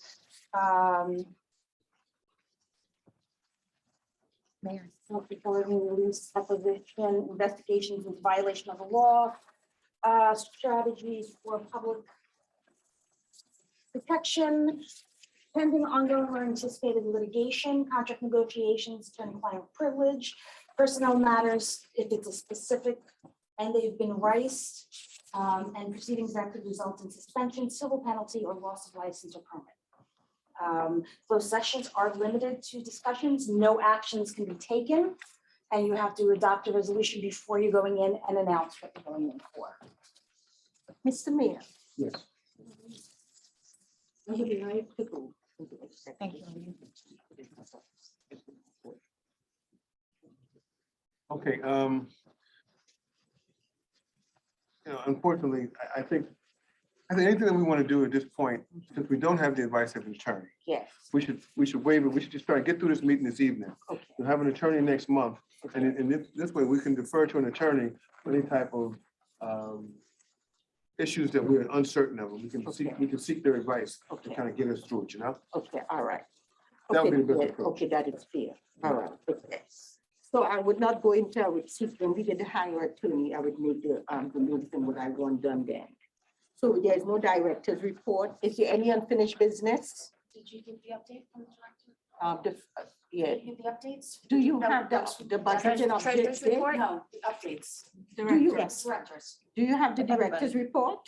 Mayor, self-reporting, release, opposition, investigations into violation of the law, strategies for public protection, pending ongoing or anticipated litigation, contract negotiations, attorney-client privilege, personnel matters, if it's a specific and they've been riced, and proceedings that could result in suspension, civil penalty, or loss of license or permit. Closed sessions are limited to discussions. No actions can be taken. And you have to adopt a resolution before you're going in and announce what you're going in for.
Mr. Mayor.
Yes.
Thank you.
Okay, unfortunately, I think anything that we want to do at this point, since we don't have the advice of an attorney,
Yes,
we should waive it. We should just try to get through this meeting this evening.
okay.
We'll have an attorney next month, and this way we can defer to an attorney for any type of issues that we're uncertain of. We can seek their advice to
Okay.
kind of get us through it, you know?
Okay, all right.
That would
Okay,
be the best
yeah,
approach.
okay, that is fair. All right, okay. So I would not go into, I would seek, when we get the higher attorney, I would make the move and what I want done then. So there's no director's report. Is there any unfinished business?
Did you get the update from the director?
Yeah,
Did you get the updates?
do you have the budget and
Treasurer's
updates there?
report?
No, the updates.
Do you,
Yes, directors.
do you have the
Everybody.
director's report?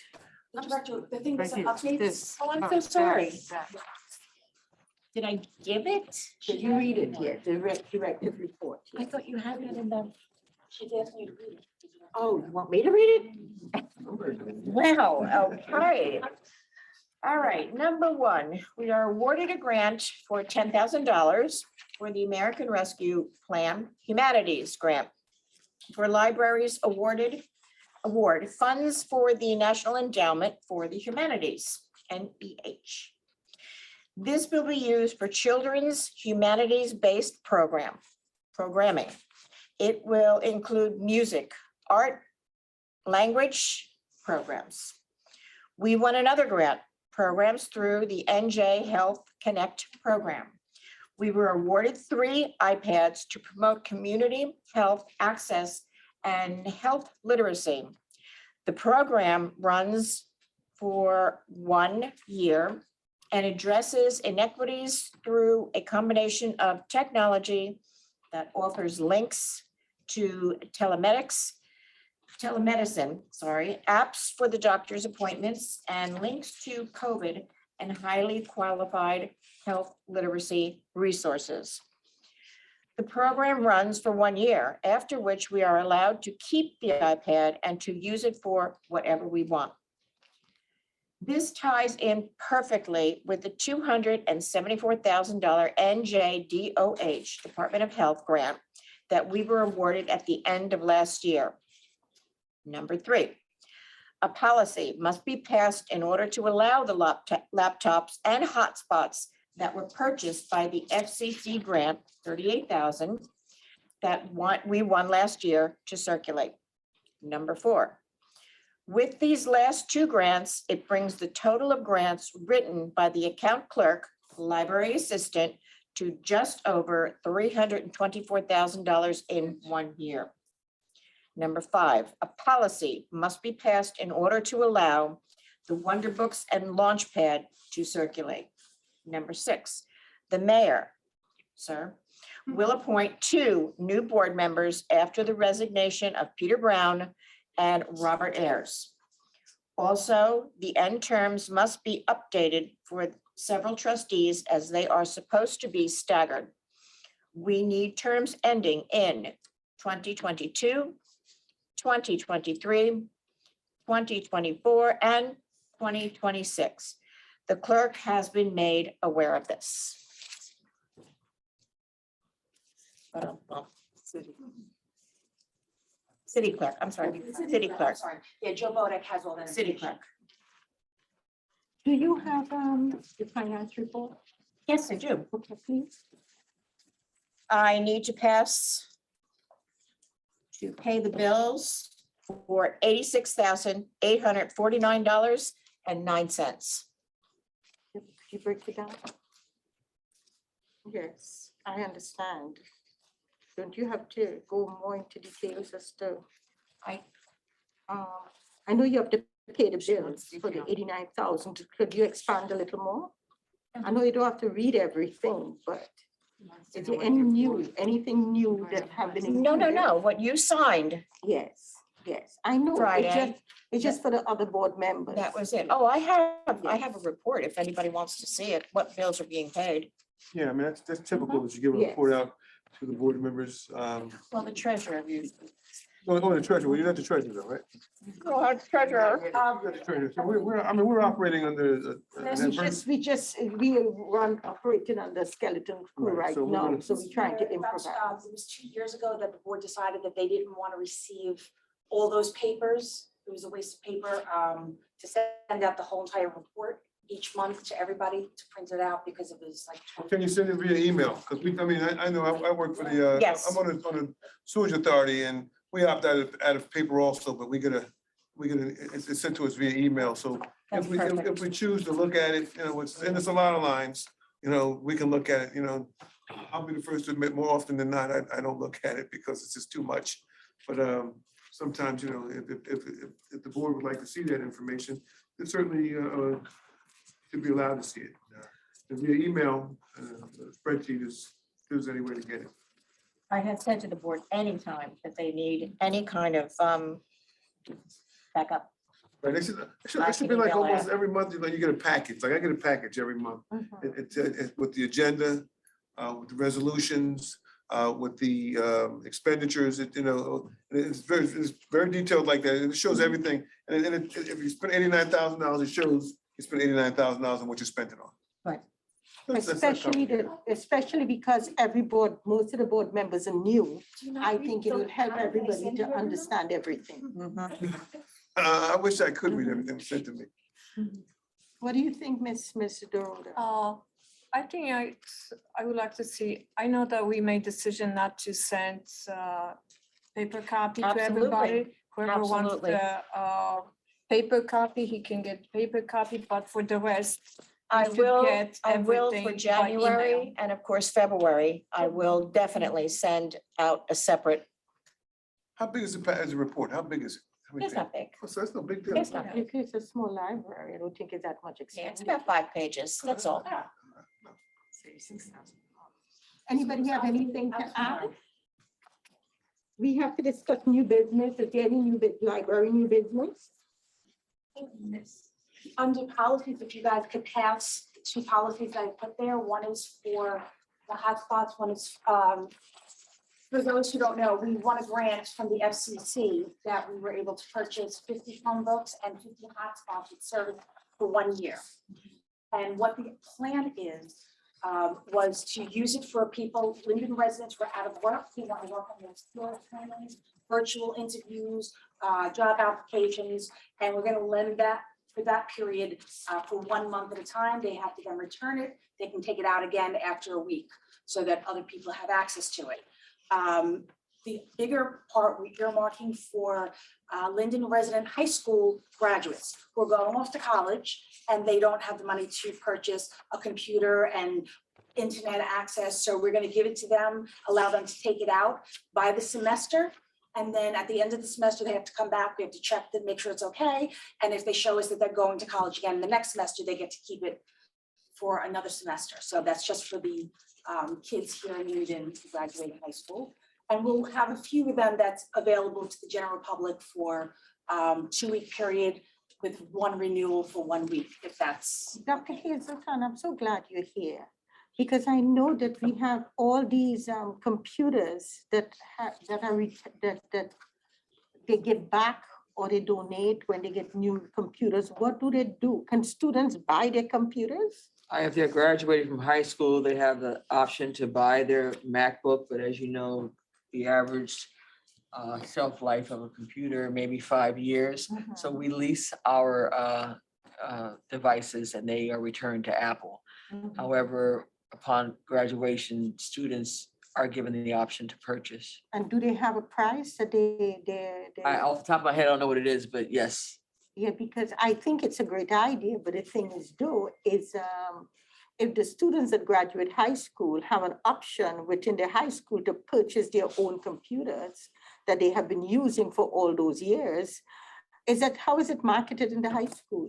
The director, the thing was
Right here,
updates.
this.
Oh, I'm so sorry.
That.
Did I give it?
Did you read it yet? The director's report?
I thought you had that in the.
She asked me to read it.
Oh, you want me to read it?
Wow, okay. All right, number one, we are awarded a grant for $10,000 for the American Rescue Plan Humanities Grant for libraries award funds for the National Endowment for the Humanities, NEH. This will be used for children's humanities-based programming. It will include music, art, language programs. We won another grant, programs through the NJ Health Connect program. We were awarded 3 iPads to promote community health access and health literacy. The program runs for 1 year and addresses inequities through a combination of technology that offers links to telemedicine, apps for the doctor's appointments, and links to COVID and highly qualified health literacy resources. The program runs for 1 year, after which we are allowed to keep the iPad and to use it for whatever we want. This ties in perfectly with the $274,000 NJDOH, Department of Health grant, that we were awarded at the end of last year. Number 3, a policy must be passed in order to allow the laptops and hotspots that were purchased by the FCC grant, $38,000, that we won last year to circulate. Number 4, with these last 2 grants, it brings the total of grants written by the account clerk, library assistant, to just over $324,000 in 1 year. Number 5, a policy must be passed in order to allow the Wonder Books and Launchpad to circulate. Number 6, the mayor, sir, will appoint 2 new board members after the resignation of Peter Brown and Robert Ayers. Also, the end terms must be updated for several trustees as they are supposed to be staggered. We need terms ending in 2022, 2023, 2024, and 2026. The clerk has been made aware of this. City clerk, I'm sorry, city clerk,
Sorry. Yeah, Joe Bodek has all that.
city
information.
clerk.
Do you have the finance report?
Yes, I do.
Okay, please.
I need to pay the bills for $86,849.09.
Could you break it down? Yes, I understand. Don't you have to go more into details as to?
I-
I know you have to pay the bills for the 89,000. Could you expand a little more? I know you don't have to read everything, but is there anything new that have been?
No,
included?
what you signed,
Yes, I know. It's
Friday.
It's just for the other board members.
that was it. Oh, I have a report if anybody wants to see it, what bills are being paid.
Yeah, I mean, that's typical that you give a
Yes.
report out. to the board members.
Well, the treasurer views.
Oh, the treasurer, well, you're not the treasurer though, right?
Oh, treasurer.
You're the treasurer. So I mean, we're operating under.
We run operating under skeleton crew
Right,
right
so we're
now,
gonna-
so we're trying to
About,
improvise.
It was 2 years ago that the board decided that they didn't want to receive all those papers. It was a waste of paper to send out the whole entire report each month to everybody to print it out because it was like.
Can you send it via email? Because I know I work for the,
Yes.
I'm on the sewage authority and we opt out of paper also, but it's sent to us via email. So
That's perfect.
if we choose to look at it, and it's a lot of lines, we can look at it, I'll be the first to admit more often than not, I don't look at it because it's just too much. But sometimes, if the board would like to see that information, it certainly should be allowed to see it. Via email, spreadsheet is, if there's any way to get it.
I have said to the board anytime that they need any kind of backup.
Right, it should be like almost every month, you get a package, like I get a package every month. It's with the agenda, with the resolutions, with the expenditures, it's very detailed like that, and it shows everything. And if you spend $89,000, it shows you spent $89,000 on what you spent it on.
Right.
That's not complicated.
Especially because most of the board members are new. I think it would help everybody to understand everything.
I wish I could read everything sent to me.
What do you think, Ms. Dorota?
I think I would like to see, I know that we made decision not to send paper copy to
Absolutely.
everybody. Whoever wants
Absolutely.
the paper copy, he can get paper copy, but for the rest,
I
should
will
get
for
everything by
January
email.
and of course, February, I will definitely send out a separate,
How big is the report? How big is it? How many
it's not big.
pages? So that's no big deal.
It's not big.
It's a small library. I don't think it's that much
Yeah, it's
expensive.
about 5 pages, that's all.
Anybody have anything to add? We have to discuss new business. Is there any library new business?
Under policies, if you guys could pass the 2 policies I put there, one is for the hotspots, one is, for those who don't know, we won a grant from the FCC that we were able to purchase 50 Chromebooks and 50 hotspots with service for 1 year. And what the plan is, was to use it for people, Linden residents were out of work, who want to work on their skills trainings, virtual interviews, job applications, and we're gonna lend that for that period for 1 month at a time. They have to then return it. They can take it out again after a week so that other people have access to it. The bigger part we're earmarking for Linden resident high school graduates who are going off to college and they don't have the money to purchase a computer and internet access. So we're going to give it to them, allow them to take it out by the semester. And then at the end of the semester, they have to come back. We have to check to make sure it's okay. And if they show us that they're going to college again the next semester, they get to keep it for another semester. So that's just for the kids here in Linden who graduate high school. And we'll have a few of them that's available to the general public for 2-week period with 1 renewal for 1 week, if that's.
Dr. Hazelton, I'm so glad you're here because I know that we have all these computers that they give back or they donate when they get new computers. What do they do? Can students buy their computers?
If they're graduating from high school, they have the option to buy their MacBook, but as you know, the average shelf life of a computer, maybe 5 years. So we lease our devices and they are returned to Apple. However, upon graduation, students are given the option to purchase.
And do they have a price that they
Off the top of my head, I don't know what it is, but yes.
Yeah, because I think it's a great idea, but the thing is if the students that graduate high school have an option within their high school to purchase their own computers that they have been using for all those years, how is it marketed in the high school?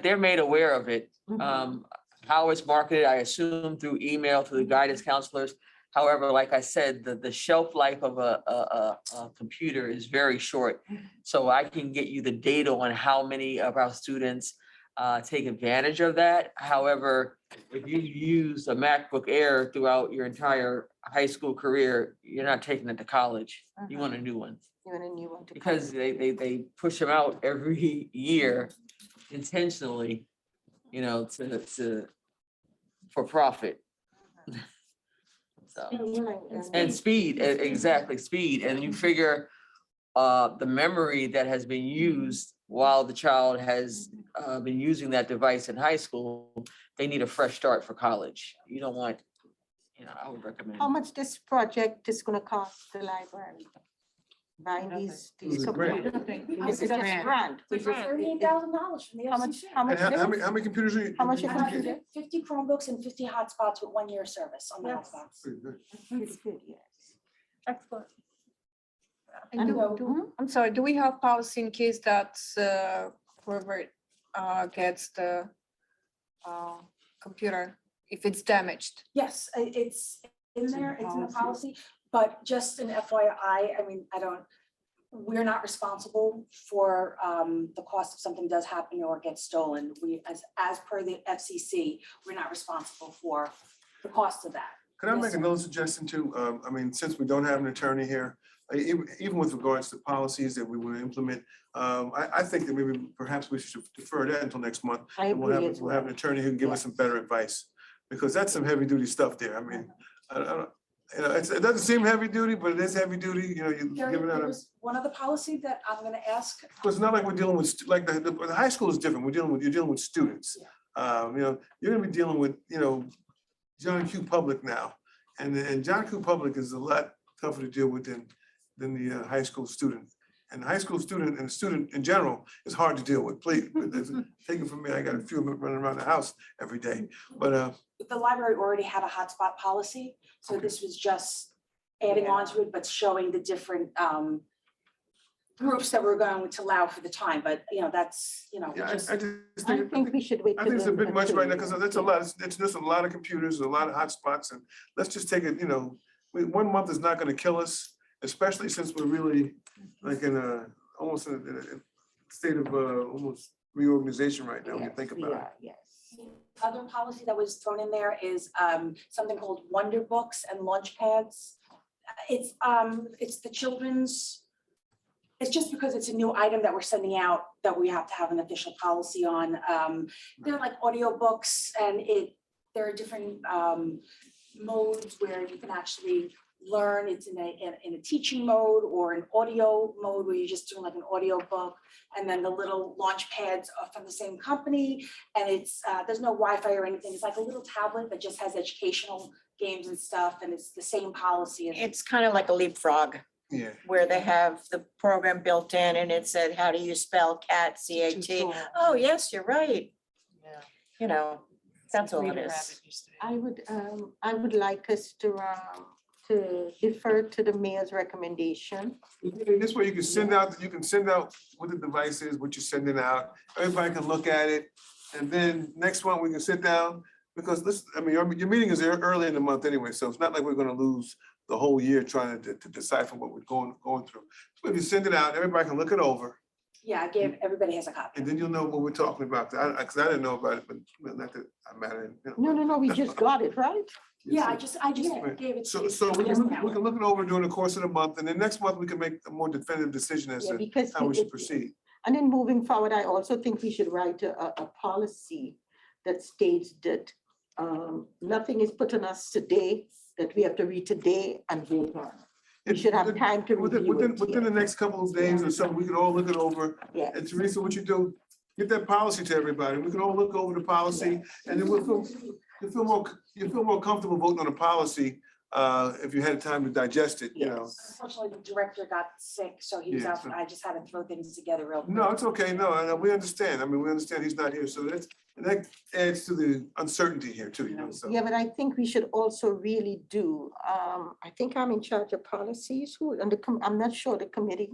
They're made aware of it. How it's marketed, I assume through email, through the guidance counselors. However, like I said, the shelf life of a computer is very short. So I can get you the data on how many of our students take advantage of that. However, if you use a MacBook Air throughout your entire high school career, you're not taking it to college. You want a new one.
You want a new one to come.
Because they push them out every year intentionally, for profit. So, and speed, exactly, speed, and you figure the memory that has been used while the child has been using that device in high school, they need a fresh start for college. You don't want, I would recommend.
How much this project is gonna cost the library? Buying these
It's a grant.
computers? This is just grant.
$38,000 from the
How much,
FCC.
how much?
And
is
how
it?
many computers are you?
How much you
Uh,
computer?
50 Chromebooks and 50 hotspots with 1 year service on the
Yes.
hotspots.
Pretty good.
Pretty good, yes.
Excellent.
And I'm sorry, do we have policy in case that whoever gets the computer, if it's damaged?
Yes, it's in there, it's in the policy, but just an FYI, I mean, we're not responsible for the cost if something does happen or gets stolen. We, as per the FCC, we're not responsible for the cost of that.
Could I
Yes,
make
sir.
another suggestion too? I mean, since we don't have an attorney here, even with regards to policies that we want to implement, I think that maybe perhaps we should defer that until next month.
I
And
agree as
we'll have an
well.
attorney who can give us some better advice, because that's some heavy duty stuff there. I mean, I don't, it doesn't seem heavy duty, but it is heavy duty, you're giving out.
There's one other policy that I'm gonna ask.
Because it's not like we're dealing with, like, the high school is different. You're dealing with students. You're gonna be dealing with, John Q. Public now. And John Q. Public is a lot tougher to deal with than the high school student. And the high school student and the student in general is hard to deal with. Please, take it from me, I got a few of them running around the house every day. But
The library already had a hotspot policy, so
Okay.
this was just adding on to it, but showing the different groups that we're going to allow for the time, but that's,
yeah,
just.
I just
I
think,
think we should wait.
I
till
think it's a
the
bit much right now,
attorney-
because that's a lot, it's just a lot of computers, a lot of hotspots, and let's just take it, 1 month is not gonna kill us, especially since we're really like almost in a state of almost reorganization right now, when you
Yes,
think
we
about it.
are, yes.
Other policy that was thrown in there is something called Wonder Books and Launch Pads. It's the children's, it's just because it's a new item that we're sending out that we have to have an official policy on. They're like audiobooks, and there are different modes where you can actually learn. It's in a teaching mode or an audio mode where you're just doing like an audio book. And then the little launch pads are from the same company, and there's no Wi-Fi or anything. It's like a little tablet that just has educational games and stuff, and it's the same policy.
It's kind of like a leapfrog,
Yeah.
where they have the program built in and it said, how do you spell cat, C-A-T? Oh, yes, you're right. That's all it is.
I would like us to defer to the mayor's recommendation.
This way you can send out what the device is, what you're sending out, everybody can look at it. And then next one, we can sit down, because your meeting is early in the month anyway, so it's not like we're gonna lose the whole year trying to decipher what we're going through. So if you send it out, everybody can look it over,
Yeah, everybody has a copy.
and then you'll know what we're talking about. Because I didn't know about it, but not that I matter.
No, we just got it, right?
Yeah, I just
Right.
gave it to
So,
you.
so we
just
can
now.
look it over during the course of the month, and then next month we can make a more definitive decision as
Yeah,
to
because
how we should
it-
proceed.
And then moving forward, I also think we should write a policy that states that nothing is put on us today that we have to read today and vote on. We should have time to review it.
Within the next couple of days or so, we can all look it over.
Yeah.
And Teresa, what you do, get that policy to everybody. We can all look over the policy, and then you feel more comfortable voting on a policy if you had time to digest it,
Unfortunately, the director got sick, so he was
Yeah,
out.
so-
I just had to throw things together real quick.
No, it's okay. No, we understand. We understand he's not here, so that adds to the uncertainty here too, so.
Yeah, but I think we should also really do, I think I'm in charge of policies, I'm not sure the committee,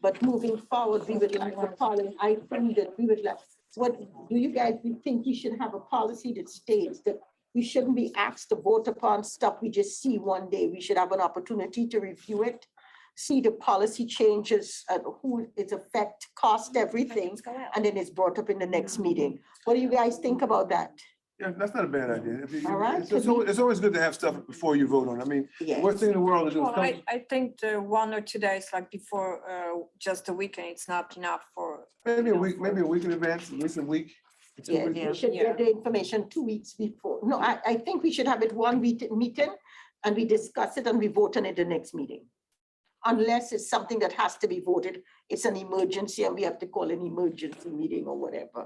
but moving forward, we would like the policy, I think that we would like, what, do you guys think we should have a policy that states that we shouldn't be asked to vote upon stuff we just see one day? We should have an opportunity to review it. see the policy changes, who it affect, cost, everything, and then it's brought up in the next meeting. What do you guys think about that?
Yeah, that's not a bad idea.
All right,
It's always good to have stuff before you vote on. I mean, the
Yes.
worst thing in the world to do is
Well,
come.
I think the 1 or 2 days, like before, just a weekend, it's not enough for.
Maybe
you
a
know,
week,
for-
maybe a week in advance, at least a week. 2
Yes,
weeks.
we should get the information 2 weeks before. No, I think we should have it one meeting and we discuss it and we vote on it the next meeting. Unless it's something that has to be voted, it's an emergency and we have to call an emergency meeting or whatever.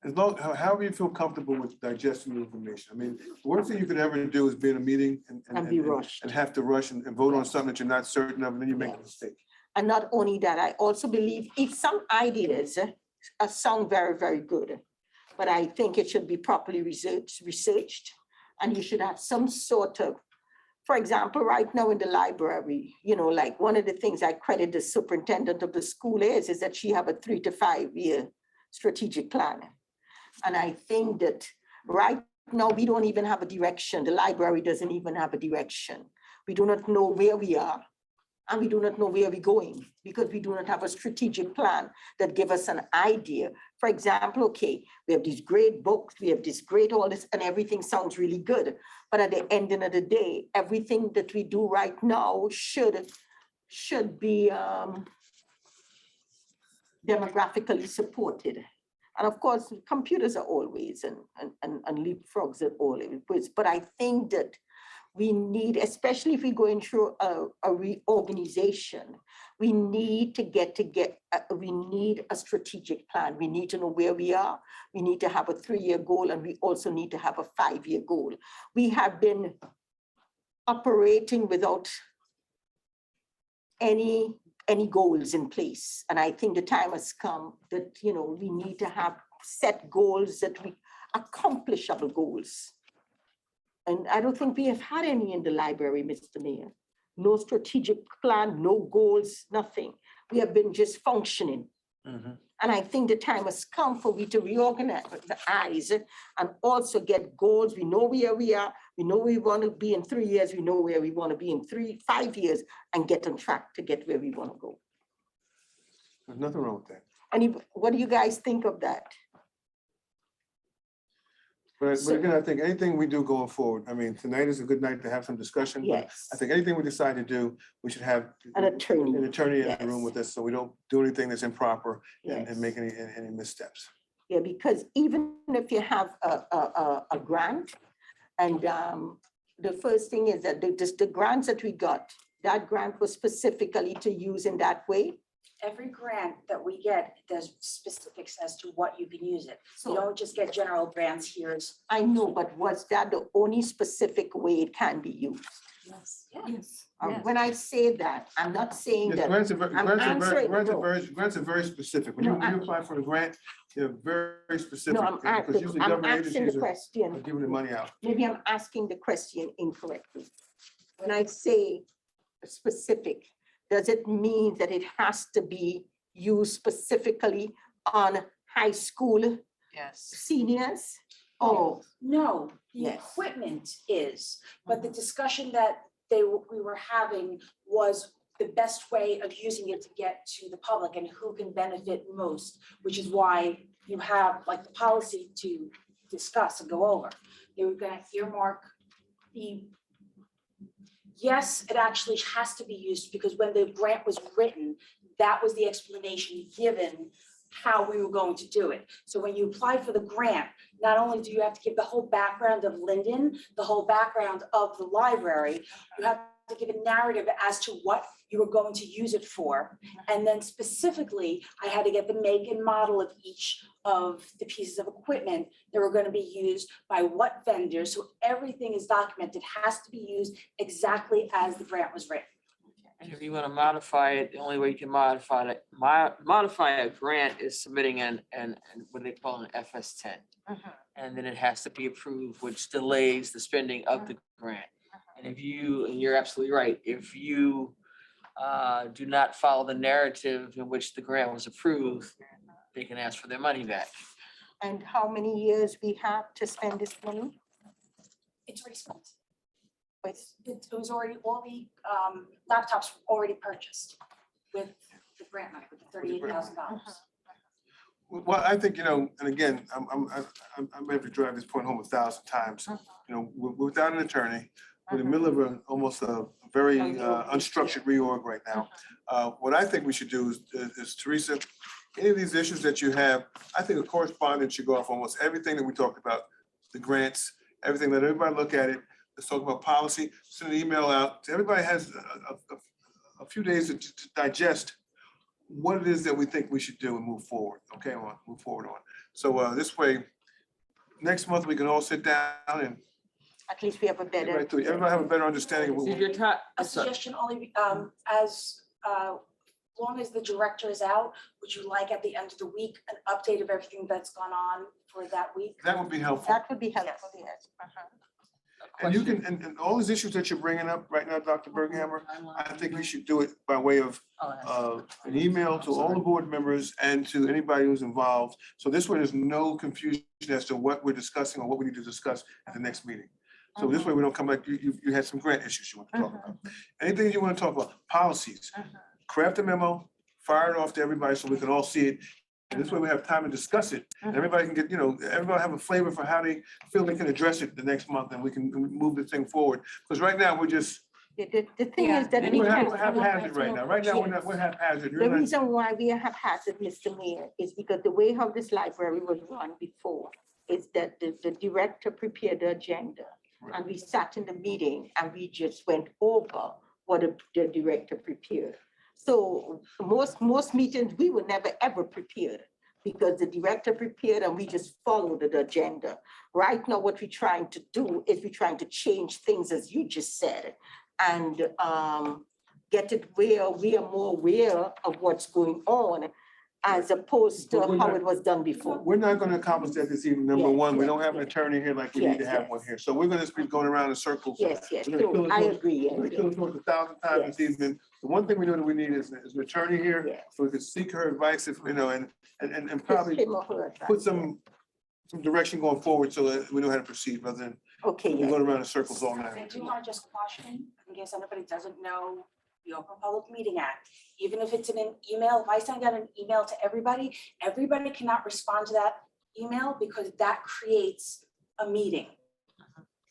As long, however you feel comfortable with digesting the information. I mean, the worst thing you could ever do is be in a meeting
And be rushed.
and have to rush and vote on something that you're not certain of, and then you make a mistake.
And not only that, I also believe if some ideas sound very, very good, but I think it should be properly researched, and you should have some sort of, for example, right now in the library, you know, like one of the things I credit the superintendent of the school is that she have a 3 to 5 year strategic plan. And I think that right now, we don't even have a direction. The library doesn't even have a direction. We do not know where we are. And we do not know where we're going because we do not have a strategic plan that give us an idea. For example, okay, we have these great books, we have this great all this, and everything sounds really good. But at the end of the day, everything that we do right now should be demographically supported. And of course, computers are always and leapfrogs are always. But I think that we need, especially if we're going through a reorganization, we need we need a strategic plan. We need to know where we are. We need to have a 3-year goal, and we also need to have a 5-year goal. We have been operating without any goals in place. And I think the time has come that, you know, we need to have set goals that we accomplishable goals. And I don't think we have had any in the library, Mr. Mayor. No strategic plan, no goals, nothing. We have been just functioning. And I think the time has come for we to reorganize the eyes and also get goals. We know where we are. We know where we want to be in 3 years. We know where we want to be in 5 years and get on track to get where we want to go.
There's nothing wrong with that.
And what do you guys think of that?
But again, I think anything we do going forward, I mean, tonight is a good night to have some discussion. But
Yes.
I think anything we decide to do, we should have
An attorney.
an attorney in the
Yes.
room with us, so we don't do anything that's improper and
Yes.
make any missteps.
Yeah, because even if you have a grant, and the first thing is that the grants that we got, that grant was specifically to use in that way.
Every grant that we get, there's specifics as to what you can use it. You
So
don't just get general grants, here's.
I know, but was that the only specific way it can be used?
Yes. Yeah.
Yes.
When I say that, I'm not saying
Yes,
that.
grants are
I'm answering, no.
grants are very specific. When
No,
you apply for a grant, they're very specific.
No,
Because usually
I'm
government
asking the
agencies are
question.
giving the money out.
Maybe I'm asking the question incorrectly. When I say specific, does it mean that it has to be used specifically on high school
Yes.
seniors? Oh,
No, the
Yes.
equipment is, but the discussion that we were having was the best way of using it to get to the public and who can benefit most, which is why you have like the policy to discuss and go over. They were gonna earmark the. Yes, it actually has to be used because when the grant was written, that was the explanation given how we were going to do it. So when you apply for the grant, not only do you have to give the whole background of Linden, the whole background of the library, you have to give a narrative as to what you were going to use it for. And then specifically, I had to get the make and model of each of the pieces of equipment that were going to be used by what vendors. So everything is documented, has to be used exactly as the grant was written.
And if you want to modify it, the only way you can modify it, modify a grant is submitting an what they call an FS10. And then it has to be approved, which delays the spending of the grant. And and you're absolutely right, if you do not follow the narrative in which the grant was approved, they can ask for their money back.
and how many years we have to spend this money?
It's already spent. It was already, all the laptops were already purchased with the grant money, with the $38,000.
Well, I think, and again, I'm ready to drive this point home 1,000 times. Without an attorney, we're in the middle of almost a very unstructured reorg right now. What I think we should do is Teresa, any of these issues that you have, I think a correspondence should go off almost everything that we talked about, the grants, everything, let everybody look at it. Let's talk about policy, send an email out. Everybody has a few days to digest what it is that we think we should do and move forward. Okay, move forward on. So this way, next month we can all sit down and
At least we have a
get
better.
right through it. Everybody have a better understanding of what
If you're ti-
A suggestion only, as long as the director is out, would you like at the end of the week, an update of everything that's gone on for that week?
that would be helpful.
That would be helpful, yes.
And you can, and all these issues that you're bringing up right now, Dr. Berghammer, I think we should do it by way of an email to all the board members and to anybody who's involved. So this way, there's no confusion as to what we're discussing or what we need to discuss at the next meeting. So this way, we don't come back, you had some grant issues you want to talk about. Anything you want to talk about, policies, craft a memo, fire it off to everybody so we can all see it. And this way we have time to discuss it. And everybody can get, everybody have a flavor for how they feel they can address it the next month and we can move the thing forward. Because right now, we're just,
The thing is that we
we're
can't.
haphazard right now. Right now, we're haphazard.
The reason why we are haphazard, Mr. Mayor, is because the way how this library was run before is that the director prepared the agenda and we sat in the meeting and we just went over what the director prepared. So most meetings, we were never ever prepared because the director prepared and we just followed the agenda. Right now, what we're trying to do is we're trying to change things, as you just said, and get it where we are more aware of what's going on as opposed to how it was done before.
We're not going to accomplish that this evening. Number
Yes,
one, we
yes,
don't have an
yes.
attorney here like we need to
Yes,
have
yes.
one here. So we're going to be going around in circles.
Yes, yes,
We're gonna
true.
kill
I
it
agree,
We're
yes,
gonna kill it 1,000 times this evening. The one thing we know that we need is an attorney here,
yes.
so we can seek her advice if, and
Just
probably
him or her advice.
put some direction going forward so that we know how to proceed rather than
Okay,
we're
yes.
going around in circles all
I
night.
do want to just caution, in case anybody doesn't know the Open Public Meeting Act, even if it's in an email, if I send out an email to everybody, everybody cannot respond to that email because that creates a meeting.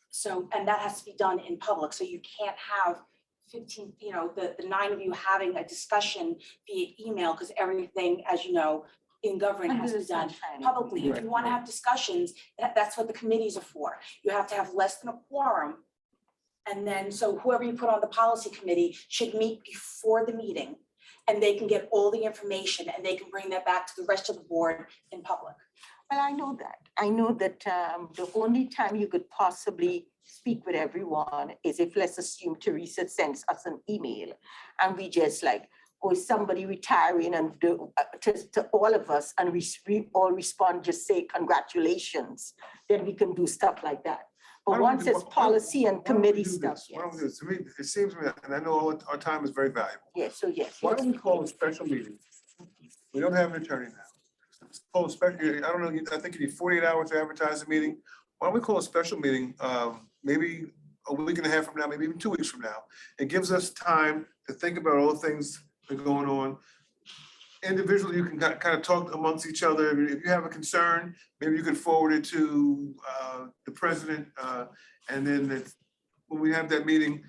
So, and that has to be done in public, so you can't have 15, the 9 of you having a discussion via email, because everything, as you know, in government has to be done publicly. If you want to have discussions, that's what the committees are for. You have to have less than a quorum. And then, so whoever you put on the policy committee should meet before the meeting and they can get all the information and they can bring that back to the rest of the board in public.
Well, I know that. I know that the only time you could possibly speak with everyone is if, let's assume Teresa sends us an email and we just like, or somebody retiring and do, to all of us and we all respond, just say congratulations, then we can do stuff like that.
Why
But
don't we
once
do-
it's policy and
why don't we
committee
do
stuff,
this? Why don't we
yes.
do this? To me, it seems to me, and I know our time is very valuable.
Yes, so yes.
Why don't we call a special meeting? We don't have an attorney now. Let's call a special, I don't know, I think you need 48 hours to advertise a meeting. Why don't we call a special meeting, maybe a week and a half from now, maybe even 2 weeks from now? It gives us time to think about all the things that are going on. Individually, you can kind of talk amongst each other. If you have a concern, maybe you can forward it to the president. And then when we have that meeting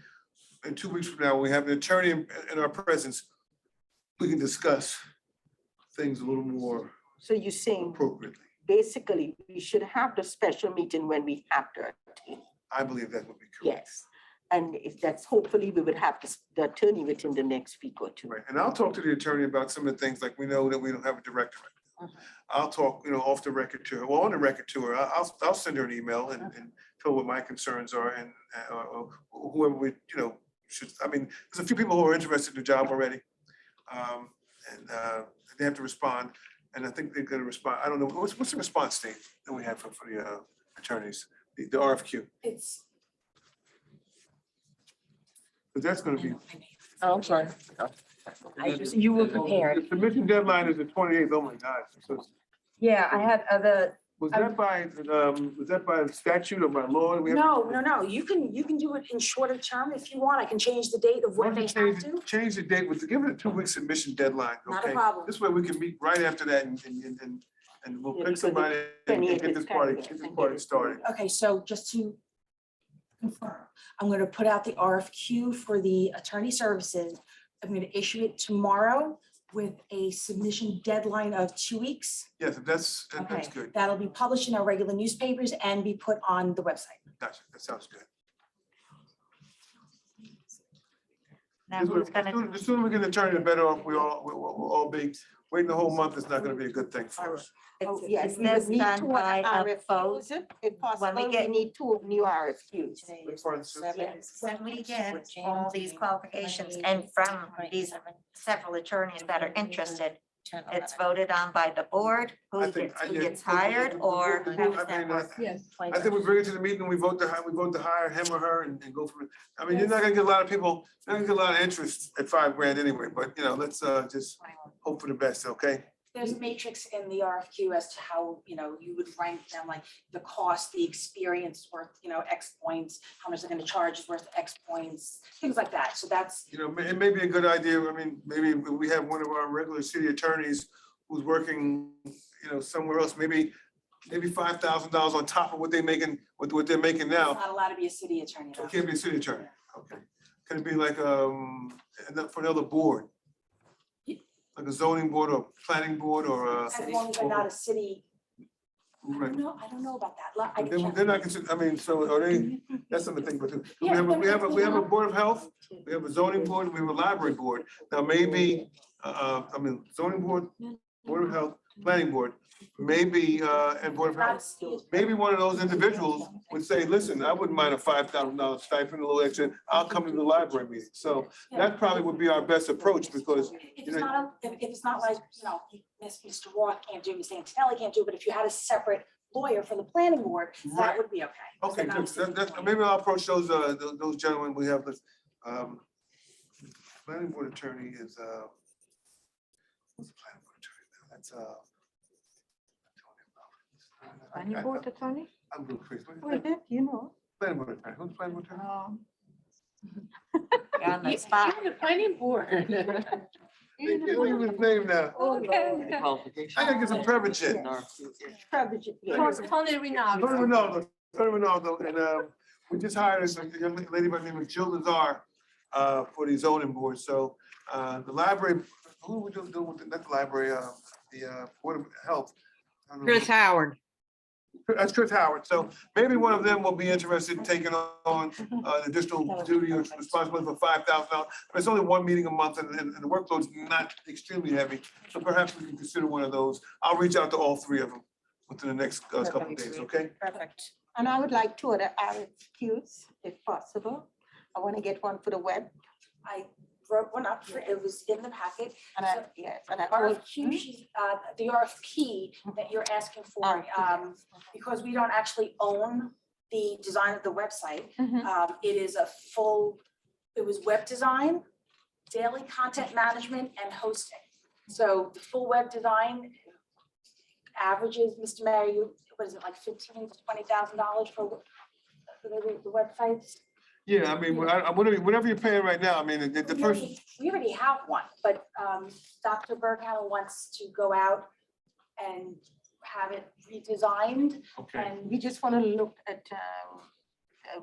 in 2 weeks from now, we have an attorney in our presence, we can discuss things a little more
So you're saying
appropriately.
basically we should have the special meeting when we have the attorney.
I believe that would be correct.
Yes. And if that's, hopefully we would have the attorney within the next week or two.
Right, and I'll talk to the attorney about some of the things, like we know that we don't have a director right now. I'll talk, off the record to her, well, on the record to her, I'll send her an email and tell her what my concerns are and or whoever we, should, there's a few people who are interested in the job already. And they have to respond, and I think they're gonna respond. I don't know, what's the response date that we have for the attorneys, the RFQ? But that's gonna be.
Oh, I'm sorry.
You were prepared.
The submission deadline is the 28th. Oh my gosh. So
Yeah, I had other,
Was that by statute or by law? We have to-
No, you can do it in shorter term if you want. I can change the date of
Why
when
don't
they
you
have to.
change the date with, give it a 2-week submission deadline,
Not a
okay?
problem.
This way we can meet right after that and we'll pick somebody and get this party started.
Okay, so just to confirm, I'm gonna put out the RFQ for the attorney services. I'm gonna issue it tomorrow with a submission deadline of 2 weeks.
Yes, that's
Okay,
good.
that'll be published in our regular newspapers and be put on the website.
Gotcha, that sounds good.
Now
This way,
who's gonna,
the sooner we get an attorney, the better off we'll all be. Waiting the whole month is not gonna be a good thing for us.
Oh,
is
yes,
is
we would
this
need
done
two
by a
RFQs.
vote?
If possible, we
get-
need 2 new RFQs.
Which part is this?
When we get all these qualifications and from these several attorneys that are interested, it's voted on by the board,
I
who
think-
gets, who
yeah.
gets hired, or
I
how does
mean,
that work?
Yes.
I think we bring it to the meeting, we vote to hire him or her and go from it. I mean, you're not gonna get a lot of people, you're not gonna get a lot of interest at $5,000 anyway, but let's just hope for the best, okay?
There's a matrix in the RFQ as to how, you would rank them, like the cost, the experience worth, X points, how much they're gonna charge is worth X points, things like that. So that's,
It may be a good idea. I mean, maybe we have one of our regular city attorneys who's working, somewhere else, maybe $5,000 on top of what they're making
it's
now.
not allowed to be a city attorney. though.
It can't be a city attorney. Okay. Can it be like, for another board? Like a zoning board or planning board or
As long as they're not a city,
right.
I don't know about that. I
But
can check.
they're not considered, I mean, so are they, that's something to think about too. We
Yeah,
have,
then
we have,
we
we have a
can-
board of health, we have a zoning board, we have a library board. Now, maybe, zoning board, board of health, planning board, maybe, and board of
Not a
health.
city.
Maybe one of those individuals would say, listen, I wouldn't mind a $5,000 stipend, a little extra, I'll come to the library meeting. So that probably would be our best approach because,
If it's not, if it's not like, Mr. Roth can't do, Mr. Antonelli can't do, but if you had a separate lawyer for the planning board, that
Right.
would be okay. 'cause
okay,
they're not a
good.
city
That-
employee.
maybe I'll approach those gentlemen. We have this, planning board attorney is, who's the planning board attorney now? That's,
Planning board attorney?
I'm going crazy. What is
Who is
that?
it? You know.
Planning board attorney. Who's the planning board attorney?
You're on the spot.
the planning board.
I can't think of his name now.
Okay.
Qualification.
I gotta get some permission.
Tony Rinaldi.
Tony Ronaldo, and we just hired a young lady by the name of Jill Lazar for the zoning board. So the library, who would do with the not the library, the Board of Health? I don't know.
Chris Howard.
That's Chris Howard. So maybe one of them will be interested in taking on the additional duty or responsibility for $5,000. It's only one meeting a month and the workload's not extremely heavy. So perhaps we can consider one of those. I'll reach out to all 3 of them within the next couple of days, okay?
Perfect.
And I would like 2 other RFQs if possible. I want to get one for the web
I wrote one up for, it was in the packet.
and I
RFQ, the RFP that you're asking for, because we don't actually own the design of the website.
Mhm.
It is it was web design, daily content management and hosting. So the full web design averages, Mr. Mayor, what is it, like $15,000 to $20,000 for the websites?
Yeah, I mean, whatever you're paying right now, I mean, the first,
We already have one, but Dr. Berghammer wants to go out and have it redesigned
okay.
and
we just want to look at,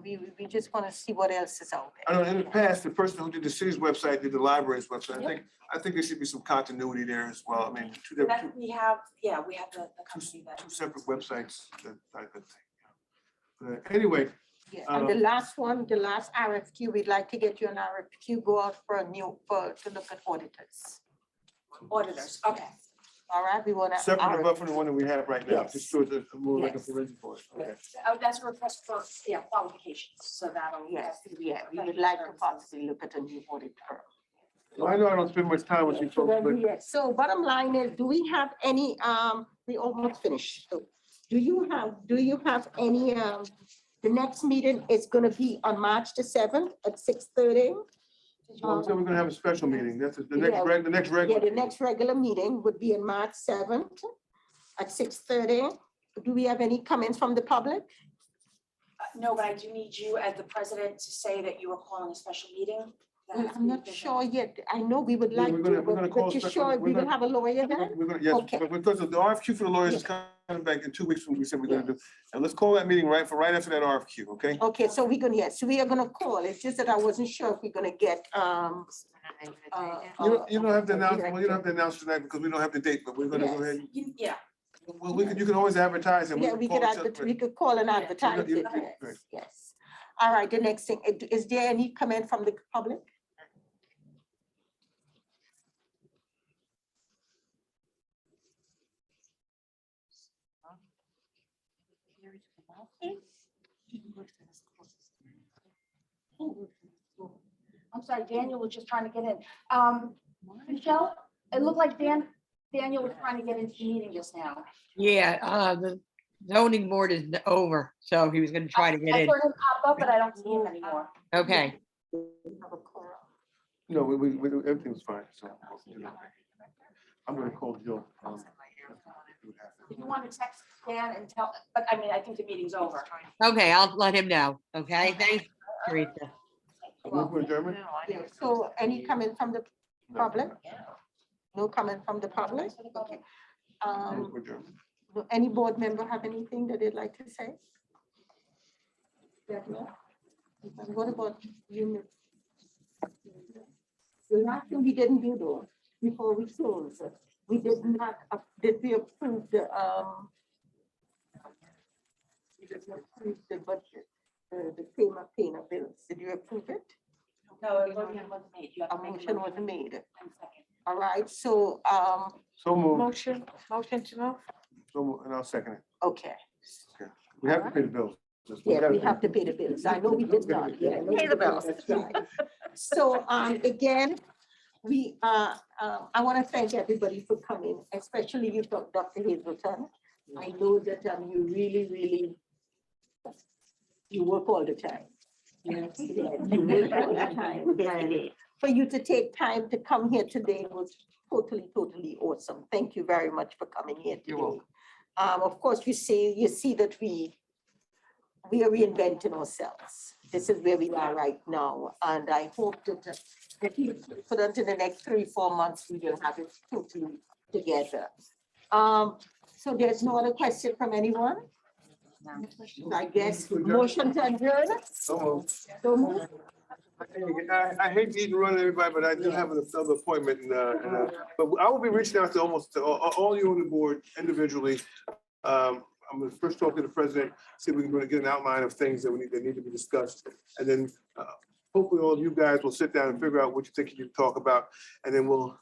we just want to see what else is out
I
there.
know in the past, the person who did the city's website did the library's website. I think there should be some continuity there as well. I mean, two
that we have the company that.
separate websites. That's not a good thing. But anyway,
Yeah, and the last one, the last RFQ, we'd like to get you an RFQ, go out for to look at auditors.
Auditors, okay.
All right, we want to.
separate above from the one that we have right now,
Yes.
just so it's more like a
Yes.
forensic for it. Okay.
Oh, that's a request for, qualifications, so that'll.
Yes, yeah, we would like to possibly look at a new auditor.
Well, I know I don't spend much time with you folks, but
Yes, so bottom line is, do we have any, we almost finished. So do you have any, the next meeting is gonna be on March the 7th at 6:30.
well, so we're gonna have a special meeting. That's the
Yeah.
next, the next
Yeah,
regular.
the next regular meeting would be on March 7th at 6:30. do we have any comments from the public?
No, but I do need you as the president to say that you are calling a special meeting. That
Well,
has to
I'm
be
not
official.
sure yet. I know we would
Yeah,
like
we're
to,
gonna- we're gonna call
but you're
special-
sure
we're
we will
gonna-
have a lawyer then?
We're gonna, yes,
Okay.
but because the RFQ for the lawyers is coming back in 2 weeks from we said we're gonna do. And let's call that meeting right after that RFQ, okay?
Okay, so we're gonna, yes, we are gonna call. It's just that I wasn't sure if we're gonna get,
You don't have to announce, well, you don't have to announce tonight because we don't have the date, but we're gonna go ahead.
Yeah,
Well, you can always advertise and
Yeah, we could
call each
advert,
other.
we could call and advertise
Yeah,
it,
yeah,
yes,
right.
yes. All right, the next thing, is there any comment from the public?
I'm sorry, Daniel was just trying to get in. Michelle, it looked like Daniel was trying to get into the meeting just now.
Yeah, the zoning board is over, so he was gonna try to get
I
in.
saw him pop up, but I don't see him anymore.
Okay,
No, everything's fine, so. I'm gonna call Jill.
If you want to text Dan and tell, but I mean, I think the meeting's over.
okay, I'll let him know, okay? Thanks, Teresa.
Move for adjournment?
Yeah, so any comment from the public? No comment from the public? Okay.
Move for adjournment.
Any board member have anything that they'd like to say? Definitely. What about you? The last thing we didn't do though, before we close, we did not, did we approve the, we did not approve the budget, the payment bills, did you approve it?
No, a motion wasn't made. You have
A
to make
motion was made,
and second.
all right, so,
So move,
Motion to move.
and I'll second it.
okay.
We have to pay the bills.
Yeah, we have to pay the bills. I know we did not. Yeah, I know we did not. That's right. So, again, we, I want to thank everybody for coming, especially you, Dr. Hazelton. I know that, you really, you work all the time. Yes, you work all the time. And for you to take time to come here today was totally awesome. Thank you very much for coming here today.
You're welcome.
Of course, you see that we are reinventing ourselves. This is where we are right now. And I hope that for the next 3-4 months, we will have it totally together. So there's no other question from anyone? I guess motion to adjourn.
So moved.
So moved.
I hate to even run everybody, but I do have another appointment but I will be reaching out to almost all you on the board individually. I'm gonna first talk to the president, see if we can really get an outline of things that need to be discussed. And then hopefully all of you guys will sit down and figure out what you think you need to talk about. And then we'll